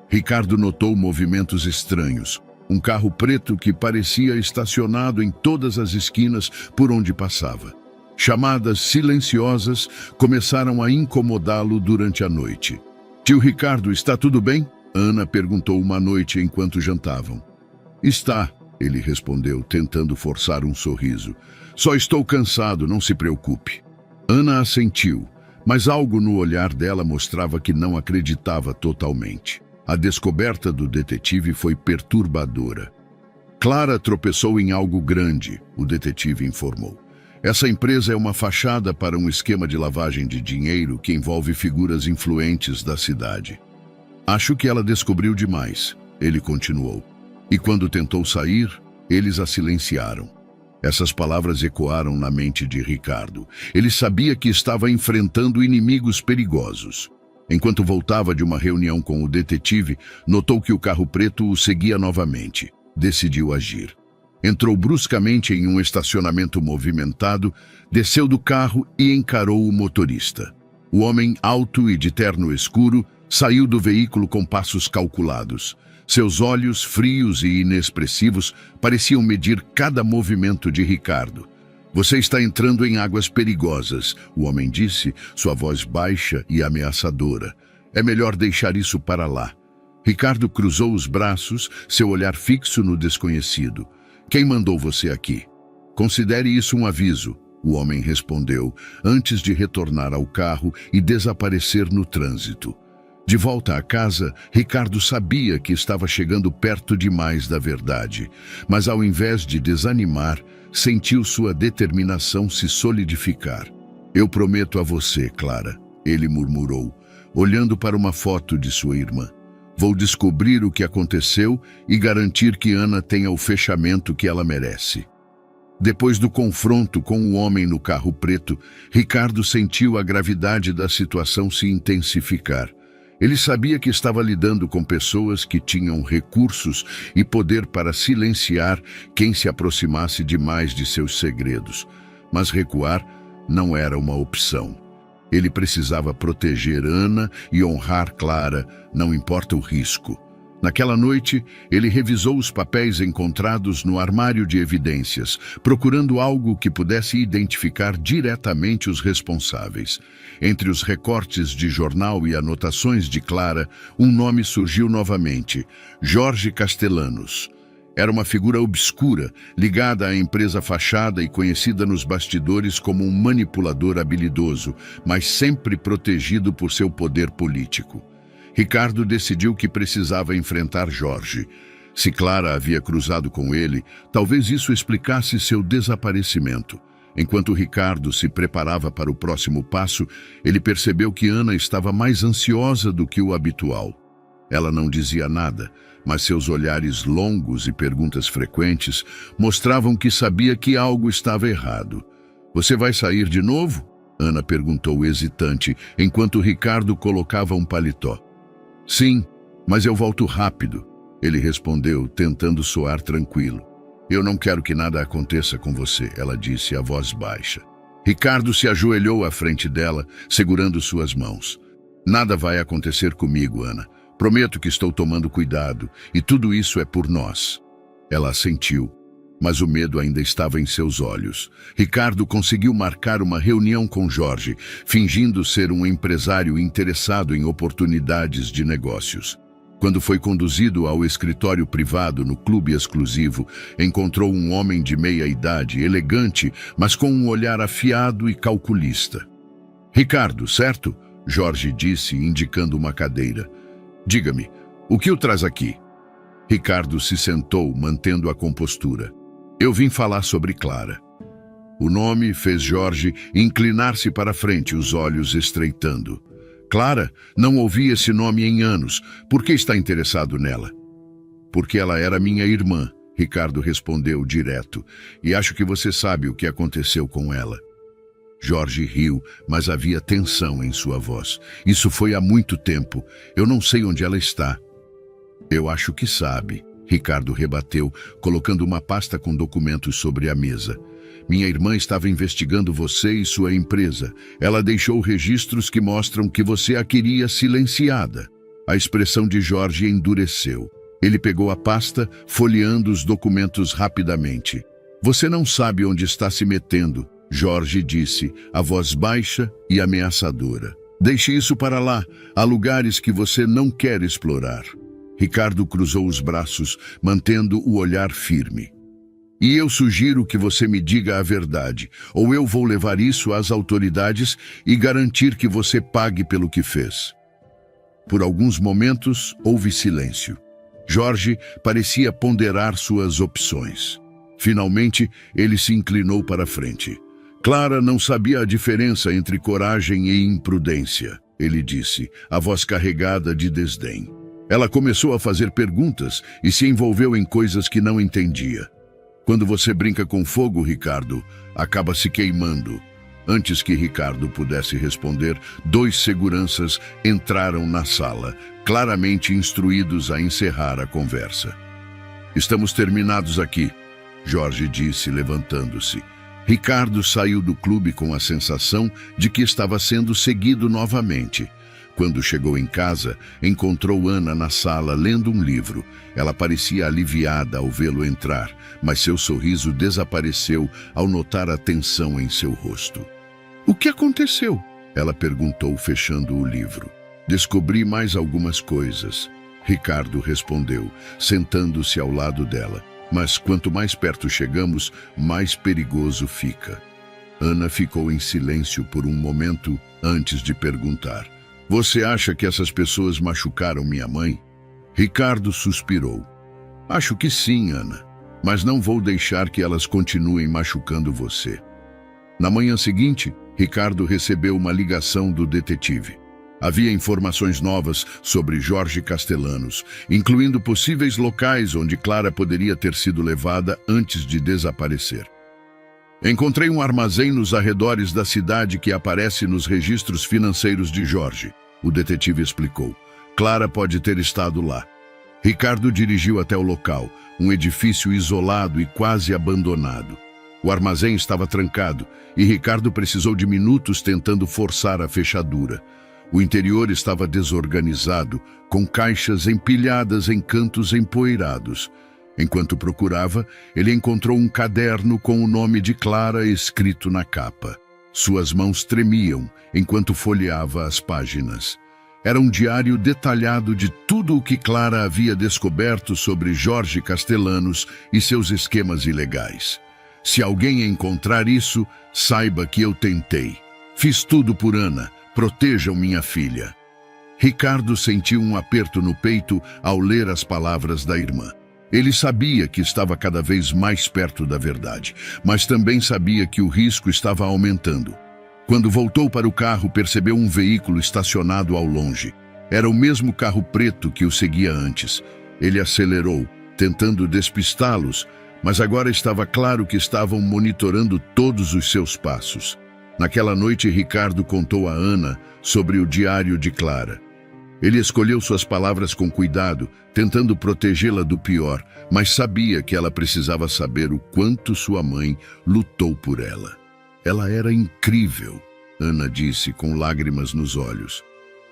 Ricardo notou movimentos estranhos. Um carro preto que parecia estacionado em todas as esquinas por onde passava. Chamadas silenciosas começaram a incomodá-lo durante a noite. Tio Ricardo, está tudo bem? Ana perguntou uma noite enquanto jantavam. Está, ele respondeu, tentando forçar um sorriso. Só estou cansado, não se preocupe. Ana assentiu, mas algo no olhar dela mostrava que não acreditava totalmente. A descoberta do detetive foi perturbadora. Clara tropeçou em algo grande, o detetive informou. Essa empresa é uma fachada para um esquema de lavagem de dinheiro que envolve figuras influentes da cidade. Acho que ela descobriu demais, ele continuou. E quando tentou sair, eles a silenciaram. Essas palavras ecoaram na mente de Ricardo. Ele sabia que estava enfrentando inimigos perigosos. Enquanto voltava de uma reunião com o detetive, notou que o carro preto o seguia novamente. Decidiu agir. Entrou bruscamente em um estacionamento movimentado, desceu do carro e encarou o motorista. O homem, alto e de terno escuro, saiu do veículo com passos calculados. Seus olhos, frios e inexpressivos, pareciam medir cada movimento de Ricardo. Você está entrando em águas perigosas, o homem disse, sua voz baixa e ameaçadora. É melhor deixar isso para lá. Ricardo cruzou os braços, seu olhar fixo no desconhecido. Quem mandou você aqui? Considere isso um aviso, o homem respondeu, antes de retornar ao carro e desaparecer no trânsito. De volta à casa, Ricardo sabia que estava chegando perto demais da verdade, mas ao invés de desanimar, sentiu sua determinação se solidificar. Eu prometo a você, Clara, ele murmurou, olhando para uma foto de sua irmã. Vou descobrir o que aconteceu e garantir que Ana tenha o fechamento que ela merece. Depois do confronto com o homem no carro preto, Ricardo sentiu a gravidade da situação se intensificar. Ele sabia que estava lidando com pessoas que tinham recursos e poder para silenciar quem se aproximasse demais de seus segredos. Mas recuar não era uma opção. Ele precisava proteger Ana e honrar Clara, não importa o risco. Naquela noite, ele revisou os papéis encontrados no armário de evidências, procurando algo que pudesse identificar diretamente os responsáveis. Entre os recortes de jornal e anotações de Clara, um nome surgiu novamente: Jorge Castellanos. Era uma figura obscura, ligada à empresa fachada e conhecida nos bastidores como um manipulador habilidoso, mas sempre protegido por seu poder político. Ricardo decidiu que precisava enfrentar Jorge. Se Clara havia cruzado com ele, talvez isso explicasse seu desaparecimento. Enquanto Ricardo se preparava para o próximo passo, ele percebeu que Ana estava mais ansiosa do que o habitual. Ela não dizia nada, mas seus olhares longos e perguntas frequentes mostravam que sabia que algo estava errado. Você vai sair de novo? Ana perguntou hesitante, enquanto Ricardo colocava um paletó. Sim, mas eu volto rápido, ele respondeu, tentando soar tranquilo. Eu não quero que nada aconteça com você, ela disse, a voz baixa. Ricardo se ajoelhou à frente dela, segurando suas mãos. Nada vai acontecer comigo, Ana. Prometo que estou tomando cuidado, e tudo isso é por nós. Ela assentiu, mas o medo ainda estava em seus olhos. Ricardo conseguiu marcar uma reunião com Jorge, fingindo ser um empresário interessado em oportunidades de negócios. Quando foi conduzido ao escritório privado no clube exclusivo, encontrou um homem de meia idade, elegante, mas com um olhar afiado e calculista. Ricardo, certo? Jorge disse, indicando uma cadeira. Diga-me, o que o traz aqui? Ricardo se sentou, mantendo a compostura. Eu vim falar sobre Clara. O nome fez Jorge inclinar-se para frente, os olhos estreitando. Clara, não ouvi esse nome em anos. Por que está interessado nela? Porque ela era minha irmã, Ricardo respondeu direto, e acho que você sabe o que aconteceu com ela. Jorge riu, mas havia tensão em sua voz. Isso foi há muito tempo. Eu não sei onde ela está. Eu acho que sabe, Ricardo rebateu, colocando uma pasta com documentos sobre a mesa. Minha irmã estava investigando você e sua empresa. Ela deixou registros que mostram que você a queria silenciada. A expressão de Jorge endureceu. Ele pegou a pasta, folheando os documentos rapidamente. Você não sabe onde está se metendo, Jorge disse, a voz baixa e ameaçadora. Deixe isso para lá, há lugares que você não quer explorar. Ricardo cruzou os braços, mantendo o olhar firme. E eu sugiro que você me diga a verdade, ou eu vou levar isso às autoridades e garantir que você pague pelo que fez. Por alguns momentos, houve silêncio. Jorge parecia ponderar suas opções. Finalmente, ele se inclinou para a frente. Clara não sabia a diferença entre coragem e imprudência, ele disse, a voz carregada de desdém. Ela começou a fazer perguntas e se envolveu em coisas que não entendia. Quando você brinca com fogo, Ricardo, acaba se queimando. Antes que Ricardo pudesse responder, 2 seguranças entraram na sala, claramente instruídos a encerrar a conversa. Estamos terminados aqui, Jorge disse, levantando-se. Ricardo saiu do clube com a sensação de que estava sendo seguido novamente. Quando chegou em casa, encontrou Ana na sala lendo um livro. Ela parecia aliviada ao vê-lo entrar, mas seu sorriso desapareceu ao notar a tensão em seu rosto. O que aconteceu? Ela perguntou, fechando o livro. Descobri mais algumas coisas, Ricardo respondeu, sentando-se ao lado dela. Mas quanto mais perto chegamos, mais perigoso fica. Ana ficou em silêncio por um momento antes de perguntar. Você acha que essas pessoas machucaram minha mãe? Ricardo suspirou. Acho que sim, Ana, mas não vou deixar que elas continuem machucando você. Na manhã seguinte, Ricardo recebeu uma ligação do detetive. Havia informações novas sobre Jorge Castellanos, incluindo possíveis locais onde Clara poderia ter sido levada antes de desaparecer. Encontrei um armazém nos arredores da cidade que aparece nos registros financeiros de Jorge, o detetive explicou. Clara pode ter estado lá. Ricardo dirigiu até o local, um edifício isolado e quase abandonado. O armazém estava trancado e Ricardo precisou de minutos tentando forçar a fechadura. O interior estava desorganizado, com caixas empilhadas em cantos empoeirados. Enquanto procurava, ele encontrou um caderno com o nome de Clara escrito na capa. Suas mãos tremiam enquanto folheava as páginas. Era um diário detalhado de tudo o que Clara havia descoberto sobre Jorge Castellanos e seus esquemas ilegais. Se alguém encontrar isso, saiba que eu tentei. Fiz tudo por Ana. Protejam minha filha. Ricardo sentiu um aperto no peito ao ler as palavras da irmã. Ele sabia que estava cada vez mais perto da verdade, mas também sabia que o risco estava aumentando. Quando voltou para o carro, percebeu um veículo estacionado ao longe. Era o mesmo carro preto que o seguia antes. Ele acelerou, tentando despistá-los, mas agora estava claro que estavam monitorando todos os seus passos. Naquela noite, Ricardo contou a Ana sobre o diário de Clara. Ele escolheu suas palavras com cuidado, tentando protegê-la do pior, mas sabia que ela precisava saber o quanto sua mãe lutou por ela. Ela era incrível, Ana disse com lágrimas nos olhos.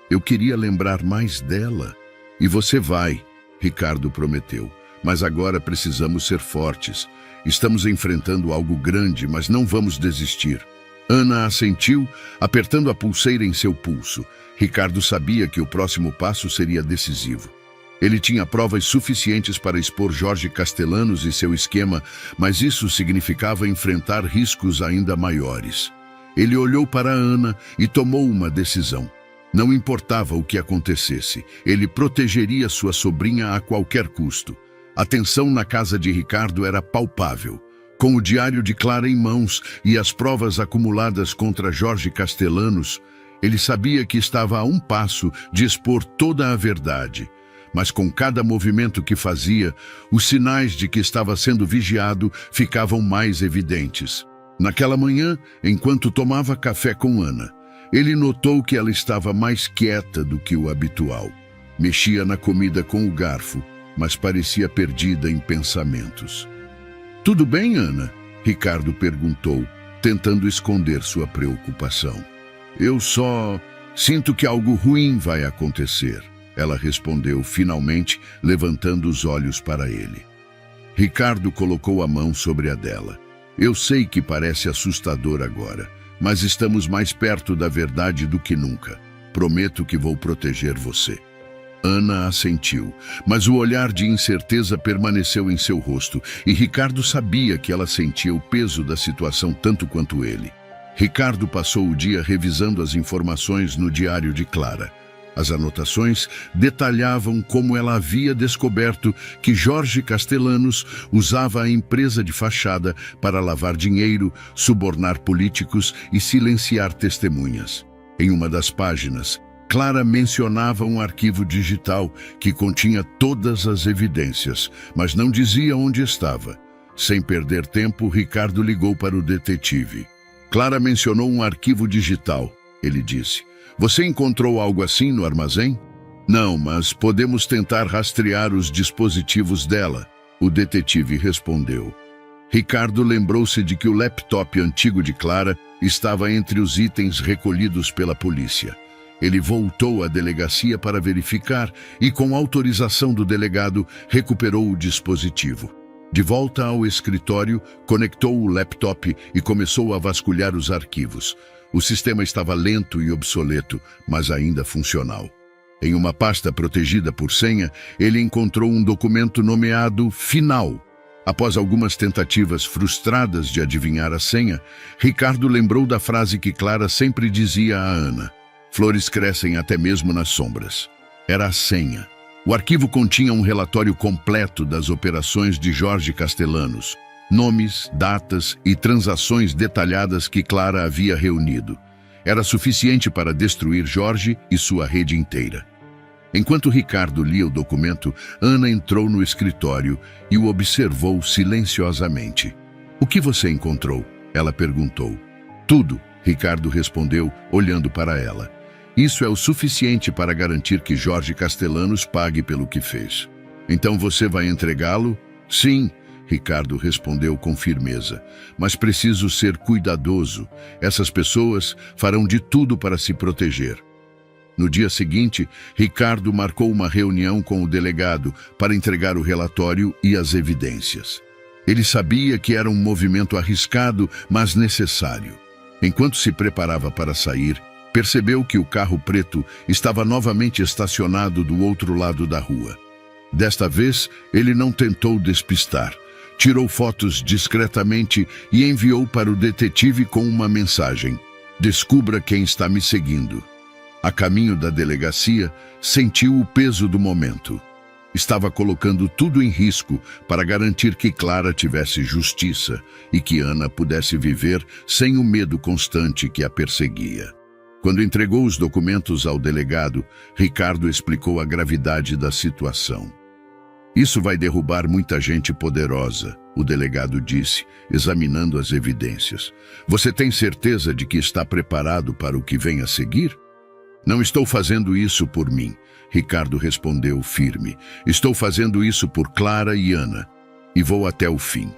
Eu queria lembrar mais dela. E você vai, Ricardo prometeu. Mas agora precisamos ser fortes. Estamos enfrentando algo grande, mas não vamos desistir. Ana assentiu, apertando a pulseira em seu pulso. Ricardo sabia que o próximo passo seria decisivo. Ele tinha provas suficientes para expor Jorge Castellanos e seu esquema, mas isso significava enfrentar riscos ainda maiores. Ele olhou para Ana e tomou uma decisão. Não importava o que acontecesse, ele protegeria sua sobrinha a qualquer custo. A tensão na casa de Ricardo era palpável. Com o diário de Clara em mãos e as provas acumuladas contra Jorge Castellanos, ele sabia que estava a um passo de expor toda a verdade. Mas com cada movimento que fazia, os sinais de que estava sendo vigiado ficavam mais evidentes. Naquela manhã, enquanto tomava café com Ana, ele notou que ela estava mais quieta do que o habitual. Mexia na comida com o garfo, mas parecia perdida em pensamentos. Tudo bem, Ana? Ricardo perguntou, tentando esconder sua preocupação. Eu só sinto que algo ruim vai acontecer, ela respondeu finalmente, levantando os olhos para ele. Ricardo colocou a mão sobre a dela. Eu sei que parece assustador agora, mas estamos mais perto da verdade do que nunca. Prometo que vou proteger você. Ana assentiu, mas o olhar de incerteza permaneceu em seu rosto, e Ricardo sabia que ela sentia o peso da situação tanto quanto ele. Ricardo passou o dia revisando as informações no diário de Clara. As anotações detalhavam como ela havia descoberto que Jorge Castellanos usava a empresa de fachada para lavar dinheiro, subornar políticos e silenciar testemunhas. Em uma das páginas, Clara mencionava um arquivo digital que continha todas as evidências, mas não dizia onde estava. Sem perder tempo, Ricardo ligou para o detetive. Clara mencionou um arquivo digital, ele disse. Você encontrou algo assim no armazém? Não, mas podemos tentar rastrear os dispositivos dela, o detetive respondeu. Ricardo lembrou-se de que o laptop antigo de Clara estava entre os itens recolhidos pela polícia. Ele voltou à delegacia para verificar e, com autorização do delegado, recuperou o dispositivo. De volta ao escritório, conectou o laptop e começou a vasculhar os arquivos. O sistema estava lento e obsoleto, mas ainda funcional. Em uma pasta protegida por senha, ele encontrou um documento nomeado Final. Após algumas tentativas frustradas de adivinhar a senha, Ricardo lembrou da frase que Clara sempre dizia a Ana. Flores crescem até mesmo nas sombras. Era a senha. O arquivo continha um relatório completo das operações de Jorge Castellanos, nomes, datas e transações detalhadas que Clara havia reunido. Era suficiente para destruir Jorge e sua rede inteira. Enquanto Ricardo lia o documento, Ana entrou no escritório e o observou silenciosamente. "O que você encontrou?" ela perguntou. "Tudo", Ricardo respondeu, olhando para ela. "Isso é o suficiente para garantir que Jorge Castellanos pague pelo que fez." "Então você vai entregá-lo?" "Sim", Ricardo respondeu com firmeza. "Mas preciso ser cuidadoso. Essas pessoas farão de tudo para se proteger." No dia seguinte, Ricardo marcou uma reunião com o delegado para entregar o relatório e as evidências. Ele sabia que era um movimento arriscado, mas necessário. Enquanto se preparava para sair, percebeu que o carro preto estava novamente estacionado do outro lado da rua. Desta vez, ele não tentou despistar. Tirou fotos discretamente e enviou para o detetive com uma mensagem: "Descubra quem está me seguindo." A caminho da delegacia, sentiu o peso do momento. Estava colocando tudo em risco para garantir que Clara tivesse justiça e que Ana pudesse viver sem o medo constante que a perseguia. Quando entregou os documentos ao delegado, Ricardo explicou a gravidade da situação. "Isso vai derrubar muita gente poderosa", o delegado disse, examinando as evidências. "Você tem certeza de que está preparado para o que vem a seguir?" "Não estou fazendo isso por mim", Ricardo respondeu firme. "Estou fazendo isso por Clara e Ana, e vou até o fim."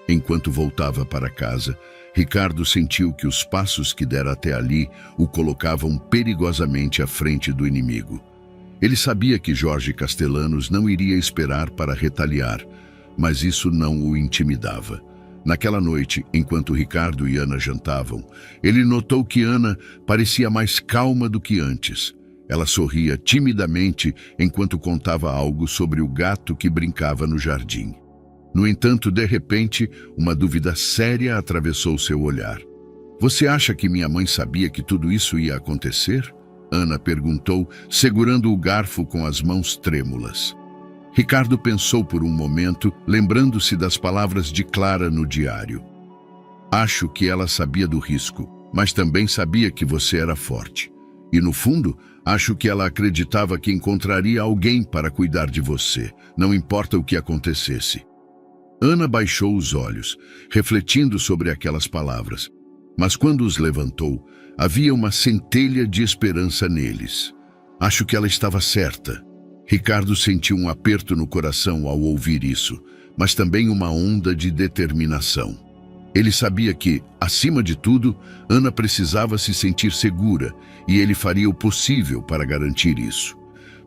Enquanto voltava para casa, Ricardo sentiu que os passos que dera até ali o colocavam perigosamente à frente do inimigo. Ele sabia que Jorge Castellanos não iria esperar para retaliar, mas isso não o intimidava. Naquela noite, enquanto Ricardo e Ana jantavam, ele notou que Ana parecia mais calma do que antes. Ela sorria timidamente enquanto contava algo sobre o gato que brincava no jardim. No entanto, de repente, uma dúvida séria atravessou seu olhar. "Você acha que minha mãe sabia que tudo isso ia acontecer?" Ana perguntou, segurando o garfo com as mãos trêmulas. Ricardo pensou por um momento, lembrando-se das palavras de Clara no diário. "Acho que ela sabia do risco, mas também sabia que você era forte. E no fundo, acho que ela acreditava que encontraria alguém para cuidar de você, não importa o que acontecesse." Ana baixou os olhos, refletindo sobre aquelas palavras. Mas quando os levantou, havia uma centelha de esperança neles. "Acho que ela estava certa." Ricardo sentiu um aperto no coração ao ouvir isso, mas também uma onda de determinação. Ele sabia que, acima de tudo, Ana precisava se sentir segura e ele faria o possível para garantir isso.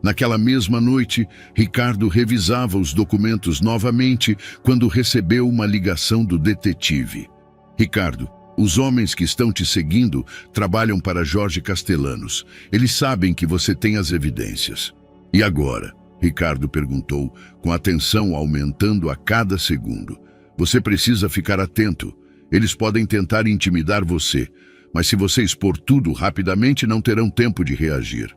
Naquela mesma noite, Ricardo revisava os documentos novamente quando recebeu uma ligação do detetive. "Ricardo, os homens que estão te seguindo trabalham para Jorge Castellanos. Eles sabem que você tem as evidências." E agora? Ricardo perguntou, com a tensão aumentando a cada segundo. Você precisa ficar atento. Eles podem tentar intimidar você, mas se você expor tudo rapidamente, não terão tempo de reagir.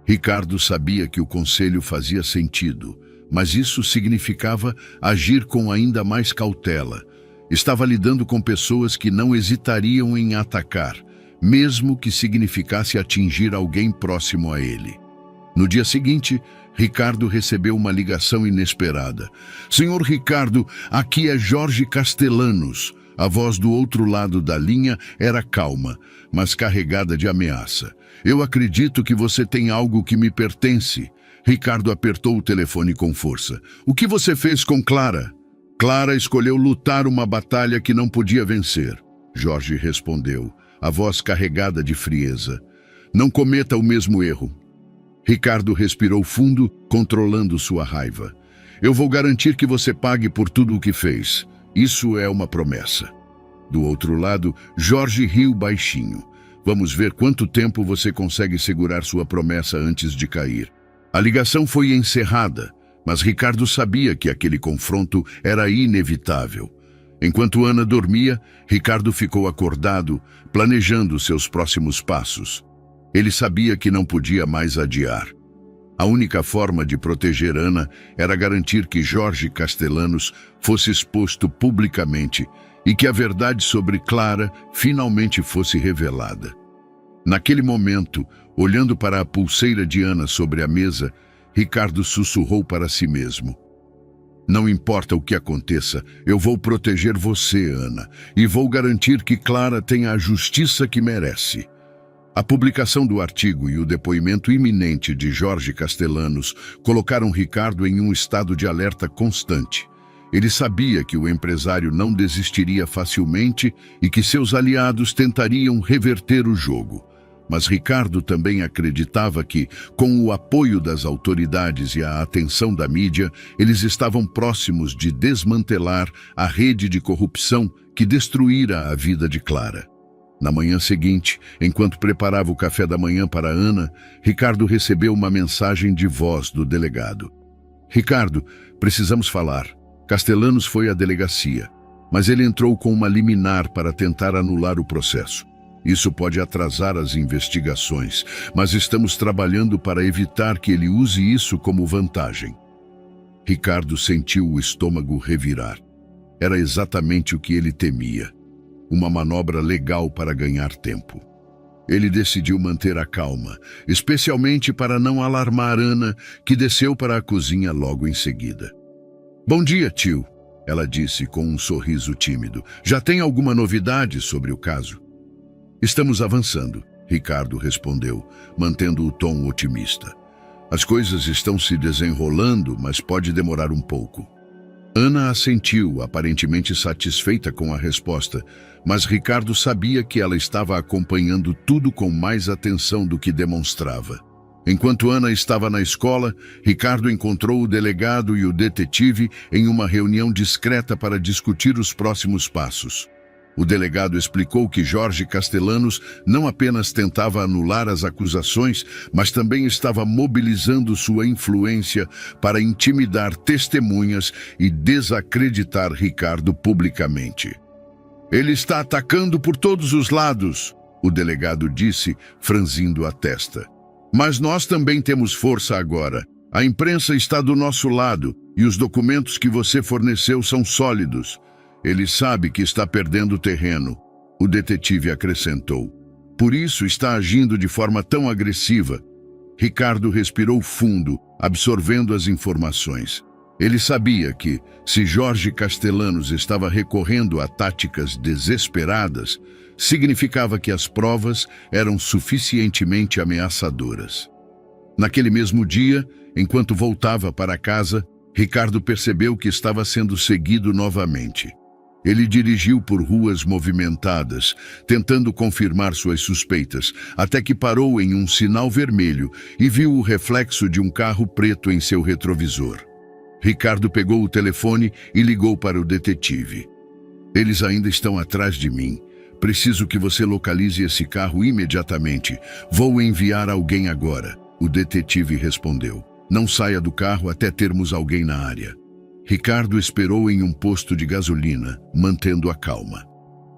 Ricardo sabia que o conselho fazia sentido, mas isso significava agir com ainda mais cautela. Estava lidando com pessoas que não hesitariam em atacar, mesmo que significasse atingir alguém próximo a ele. No dia seguinte, Ricardo recebeu uma ligação inesperada. Senhor Ricardo, aqui é Jorge Castellanos. A voz do outro lado da linha era calma, mas carregada de ameaça. Eu acredito que você tem algo que me pertence. Ricardo apertou o telefone com força. O que você fez com Clara? Clara escolheu lutar uma batalha que não podia vencer. Jorge respondeu, a voz carregada de frieza. Não cometa o mesmo erro. Ricardo respirou fundo, controlando sua raiva. Eu vou garantir que você pague por tudo o que fez. Isso é uma promessa. Do outro lado, Jorge riu baixinho. Vamos ver quanto tempo você consegue segurar sua promessa antes de cair. A ligação foi encerrada, mas Ricardo sabia que aquele confronto era inevitável. Enquanto Ana dormia, Ricardo ficou acordado, planejando seus próximos passos. Ele sabia que não podia mais adiar. A única forma de proteger Ana era garantir que Jorge Castellanos fosse exposto publicamente e que a verdade sobre Clara finalmente fosse revelada. Naquele momento, olhando para a pulseira de Ana sobre a mesa, Ricardo sussurrou para si mesmo. Não importa o que aconteça, eu vou proteger você, Ana, e vou garantir que Clara tenha a justiça que merece. A publicação do artigo e o depoimento iminente de Jorge Castellanos colocaram Ricardo em um estado de alerta constante. Ele sabia que o empresário não desistiria facilmente e que seus aliados tentariam reverter o jogo. Mas Ricardo também acreditava que, com o apoio das autoridades e a atenção da mídia, eles estavam próximos de desmantelar a rede de corrupção que destruíra a vida de Clara. Na manhã seguinte, enquanto preparava o café da manhã para Ana, Ricardo recebeu uma mensagem de voz do delegado. Ricardo, precisamos falar. Castellanos foi à delegacia, mas ele entrou com uma liminar para tentar anular o processo. Isso pode atrasar as investigações, mas estamos trabalhando para evitar que ele use isso como vantagem. Ricardo sentiu o estômago revirar. Era exatamente o que ele temia. Uma manobra legal para ganhar tempo. Ele decidiu manter a calma, especialmente para não alarmar Ana, que desceu para a cozinha logo em seguida. Bom dia, tio, ela disse com um sorriso tímido. Já tem alguma novidade sobre o caso? Estamos avançando, Ricardo respondeu, mantendo o tom otimista. As coisas estão se desenrolando, mas pode demorar um pouco. Ana assentiu, aparentemente satisfeita com a resposta, mas Ricardo sabia que ela estava acompanhando tudo com mais atenção do que demonstrava. Enquanto Ana estava na escola, Ricardo encontrou o delegado e o detetive em uma reunião discreta para discutir os próximos passos. O delegado explicou que Jorge Castellanos não apenas tentava anular as acusações, mas também estava mobilizando sua influência para intimidar testemunhas e desacreditar Ricardo publicamente. Ele está atacando por todos os lados, o delegado disse, franzindo a testa. Mas nós também temos força agora. A imprensa está do nosso lado e os documentos que você forneceu são sólidos. Ele sabe que está perdendo terreno, o detetive acrescentou. Por isso está agindo de forma tão agressiva. Ricardo respirou fundo, absorvendo as informações. Ele sabia que, se Jorge Castellanos estava recorrendo a táticas desesperadas, significava que as provas eram suficientemente ameaçadoras. Naquele mesmo dia, enquanto voltava para casa, Ricardo percebeu que estava sendo seguido novamente. Ele dirigiu por ruas movimentadas, tentando confirmar suas suspeitas, até que parou em um sinal vermelho e viu o reflexo de um carro preto em seu retrovisor. Ricardo pegou o telefone e ligou para o detetive. Eles ainda estão atrás de mim. Preciso que você localize esse carro imediatamente. Vou enviar alguém agora, o detetive respondeu. Não saia do carro até termos alguém na área. Ricardo esperou em um posto de gasolina, mantendo a calma.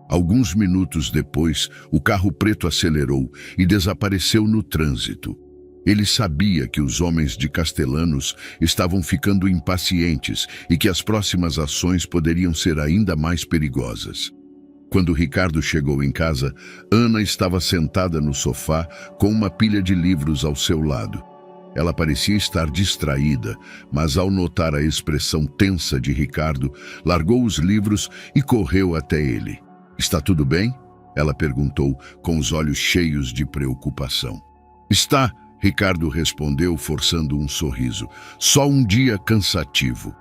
Alguns minutos depois, o carro preto acelerou e desapareceu no trânsito. Ele sabia que os homens de Castellanos estavam ficando impacientes e que as próximas ações poderiam ser ainda mais perigosas. Quando Ricardo chegou em casa, Ana estava sentada no sofá com uma pilha de livros ao seu lado. Ela parecia estar distraída, mas ao notar a expressão tensa de Ricardo, largou os livros e correu até ele. "Está tudo bem?" ela perguntou, com os olhos cheios de preocupação. "Está", Ricardo respondeu, forçando um sorriso. "Só um dia cansativo."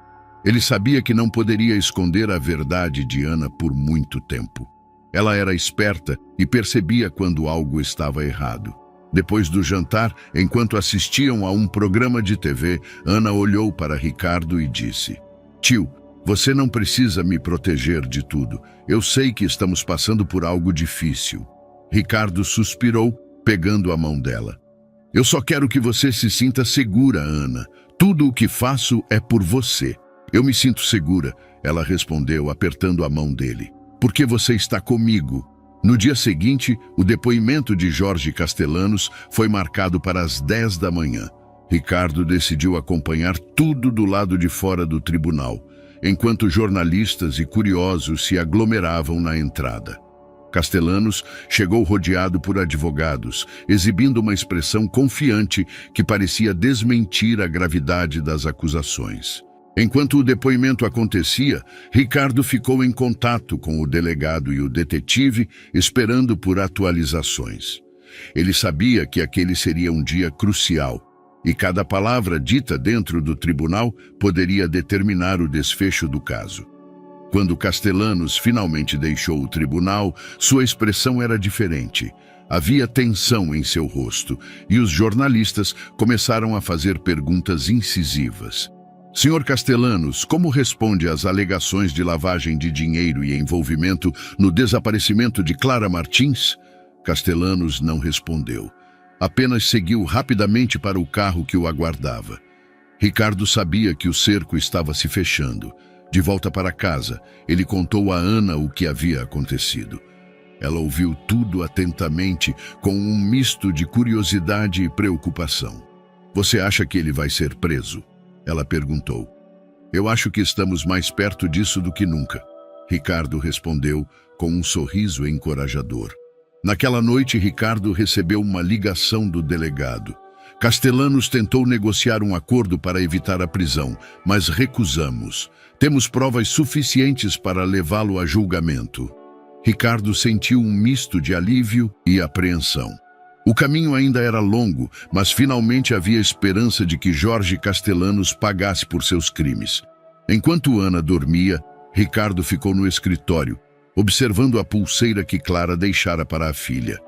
Ele sabia que não poderia esconder a verdade de Ana por muito tempo. Ela era esperta e percebia quando algo estava errado. Depois do jantar, enquanto assistiam a um programa de TV, Ana olhou para Ricardo e disse: "Tio, você não precisa me proteger de tudo. Eu sei que estamos passando por algo difícil." Ricardo suspirou, pegando a mão dela. "Eu só quero que você se sinta segura, Ana. Tudo o que faço é por você." "Eu me sinto segura", ela respondeu, apertando a mão dele. "Porque você está comigo." No dia seguinte, o depoimento de Jorge Castellanos foi marcado para as 10 da manhã. Ricardo decidiu acompanhar tudo do lado de fora do tribunal, enquanto jornalistas e curiosos se aglomeravam na entrada. Castellanos chegou rodeado por advogados, exibindo uma expressão confiante que parecia desmentir a gravidade das acusações. Enquanto o depoimento acontecia, Ricardo ficou em contato com o delegado e o detetive, esperando por atualizações. Ele sabia que aquele seria um dia crucial, e cada palavra dita dentro do tribunal poderia determinar o desfecho do caso. Quando Castellanos finalmente deixou o tribunal, sua expressão era diferente. Havia tensão em seu rosto, e os jornalistas começaram a fazer perguntas incisivas. "Senhor Castellanos, como responde às alegações de lavagem de dinheiro e envolvimento no desaparecimento de Clara Martins?" Castellanos não respondeu. Apenas seguiu rapidamente para o carro que o aguardava. Ricardo sabia que o cerco estava se fechando. De volta para casa, ele contou a Ana o que havia acontecido. Ela ouviu tudo atentamente, com um misto de curiosidade e preocupação. "Você acha que ele vai ser preso?" ela perguntou. "Eu acho que estamos mais perto disso do que nunca", Ricardo respondeu, com um sorriso encorajador. Naquela noite, Ricardo recebeu uma ligação do delegado. "Castellanos tentou negociar um acordo para evitar a prisão, mas recusamos. Temos provas suficientes para levá-lo a julgamento." Ricardo sentiu um misto de alívio e apreensão. O caminho ainda era longo, mas finalmente havia esperança de que Jorge Castellanos pagasse por seus crimes. Enquanto Ana dormia, Ricardo ficou no escritório, observando a pulseira que Clara deixara para a filha.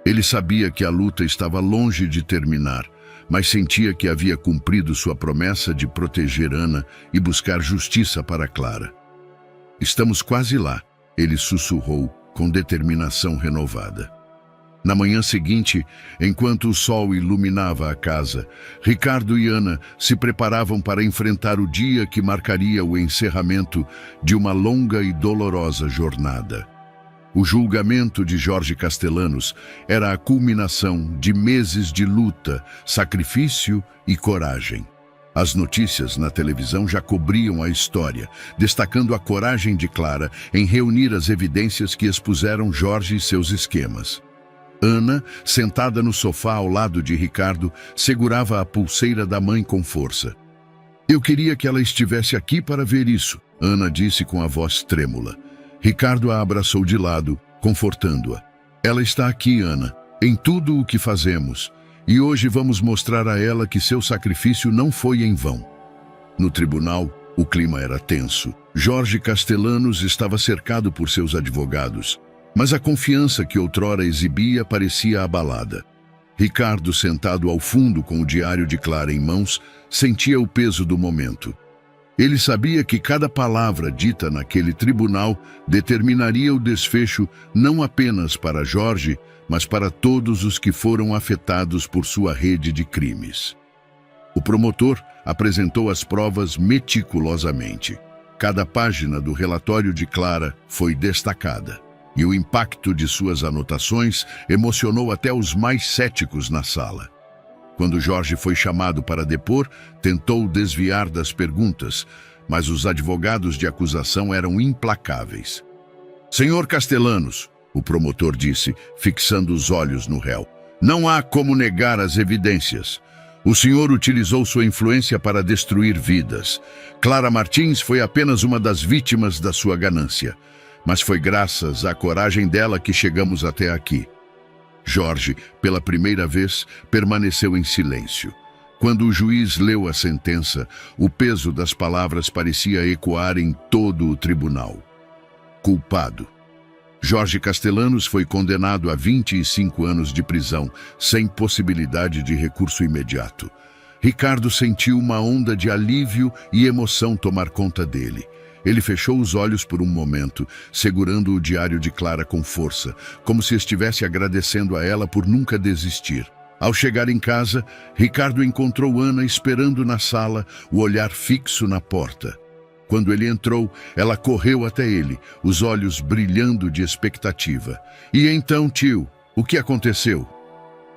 Ele sabia que a luta estava longe de terminar, mas sentia que havia cumprido sua promessa de proteger Ana e buscar justiça para Clara. "Estamos quase lá", ele sussurrou, com determinação renovada. Na manhã seguinte, enquanto o sol iluminava a casa, Ricardo e Ana se preparavam para enfrentar o dia que marcaria o encerramento de uma longa e dolorosa jornada. O julgamento de Jorge Castellanos era a culminação de meses de luta, sacrifício e coragem. As notícias na televisão já cobriam a história, destacando a coragem de Clara em reunir as evidências que expuseram Jorge e seus esquemas. Ana, sentada no sofá ao lado de Ricardo, segurava a pulseira da mãe com força. "Eu queria que ela estivesse aqui para ver isso", Ana disse com a voz trêmula. Ricardo a abraçou de lado, confortando-a. "Ela está aqui, Ana, em tudo o que fazemos, e hoje vamos mostrar a ela que seu sacrifício não foi em vão." No tribunal, o clima era tenso. Jorge Castellanos estava cercado por seus advogados, mas a confiança que outrora exibia parecia abalada. Ricardo, sentado ao fundo com o diário de Clara em mãos, sentia o peso do momento. Ele sabia que cada palavra dita naquele tribunal determinaria o desfecho não apenas para Jorge, mas para todos os que foram afetados por sua rede de crimes. O promotor apresentou as provas meticulosamente. Cada página do relatório de Clara foi destacada, e o impacto de suas anotações emocionou até os mais céticos na sala. Quando Jorge foi chamado para depor, tentou desviar das perguntas, mas os advogados de acusação eram implacáveis. Senhor Castellanos, o promotor disse, fixando os olhos no réu, não há como negar as evidências. O senhor utilizou sua influência para destruir vidas. Clara Martins foi apenas uma das vítimas da sua ganância, mas foi graças à coragem dela que chegamos até aqui. Jorge, pela primeira vez, permaneceu em silêncio. Quando o juiz leu a sentença, o peso das palavras parecia ecoar em todo o tribunal. Culpado. Jorge Castellanos foi condenado a 25 anos de prisão, sem possibilidade de recurso imediato. Ricardo sentiu uma onda de alívio e emoção tomar conta dele. Ele fechou os olhos por um momento, segurando o diário de Clara com força, como se estivesse agradecendo a ela por nunca desistir. Ao chegar em casa, Ricardo encontrou Ana esperando na sala, o olhar fixo na porta. Quando ele entrou, ela correu até ele, os olhos brilhando de expectativa. E então, tio, o que aconteceu?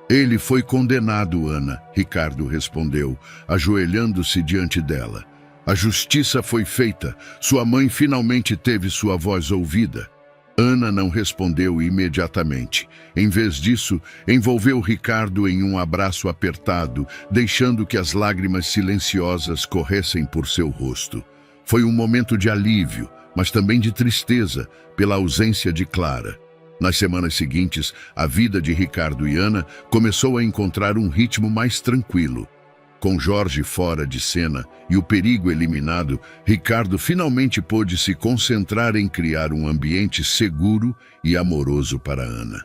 Ele foi condenado, Ana, Ricardo respondeu, ajoelhando-se diante dela. A justiça foi feita, sua mãe finalmente teve sua voz ouvida. Ana não respondeu imediatamente. Em vez disso, envolveu Ricardo em um abraço apertado, deixando que as lágrimas silenciosas corressem por seu rosto. Foi um momento de alívio, mas também de tristeza, pela ausência de Clara. Nas semanas seguintes, a vida de Ricardo e Ana começou a encontrar um ritmo mais tranquilo. Com Jorge fora de cena e o perigo eliminado, Ricardo finalmente pôde se concentrar em criar um ambiente seguro e amoroso para Ana.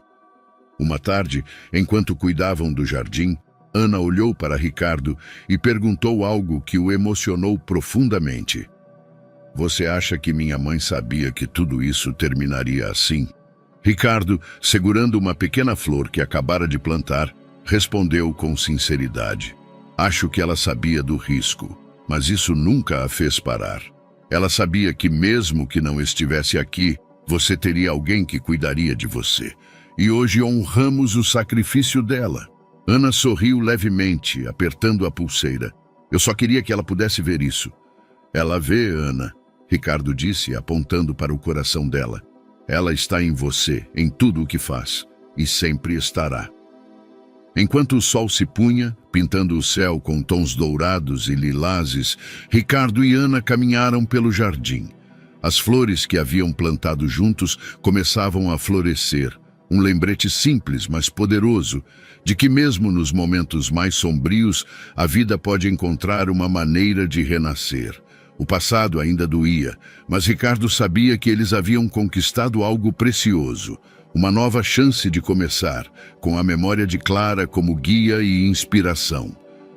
Uma tarde, enquanto cuidavam do jardim, Ana olhou para Ricardo e perguntou algo que o emocionou profundamente. Você acha que minha mãe sabia que tudo isso terminaria assim? Ricardo, segurando uma pequena flor que acabara de plantar, respondeu com sinceridade. Acho que ela sabia do risco, mas isso nunca a fez parar. Ela sabia que mesmo que não estivesse aqui, você teria alguém que cuidaria de você. E hoje honramos o sacrifício dela. Ana sorriu levemente, apertando a pulseira. Eu só queria que ela pudesse ver isso. Ela vê, Ana, Ricardo disse, apontando para o coração dela. Ela está em você, em tudo o que faz, e sempre estará. Enquanto o sol se punha, pintando o céu com tons dourados e lilazes, Ricardo e Ana caminharam pelo jardim. As flores que haviam plantado juntos começavam a florescer, um lembrete simples, mas poderoso, de que mesmo nos momentos mais sombrios, a vida pode encontrar uma maneira de renascer. O passado ainda doía, mas Ricardo sabia que eles haviam conquistado algo precioso, uma nova chance de começar, com a memória de Clara como guia e inspiração.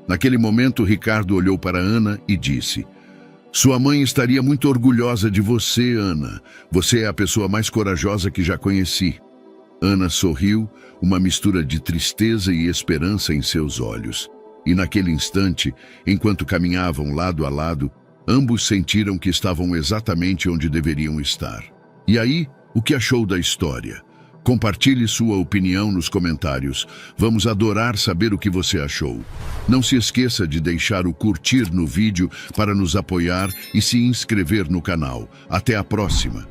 Naquele momento, Ricardo olhou para Ana e disse: Sua mãe estaria muito orgulhosa de você, Ana. Você é a pessoa mais corajosa que já conheci. Ana sorriu, uma mistura de tristeza e esperança em seus olhos. E naquele instante, enquanto caminhavam lado a lado, ambos sentiram que estavam exatamente onde deveriam estar. E aí, o que achou da história? Compartilhe sua opinião nos comentários. Vamos adorar saber o que você achou. Não se esqueça de deixar o curtir no vídeo para nos apoiar e se inscrever no canal. Até a próxima!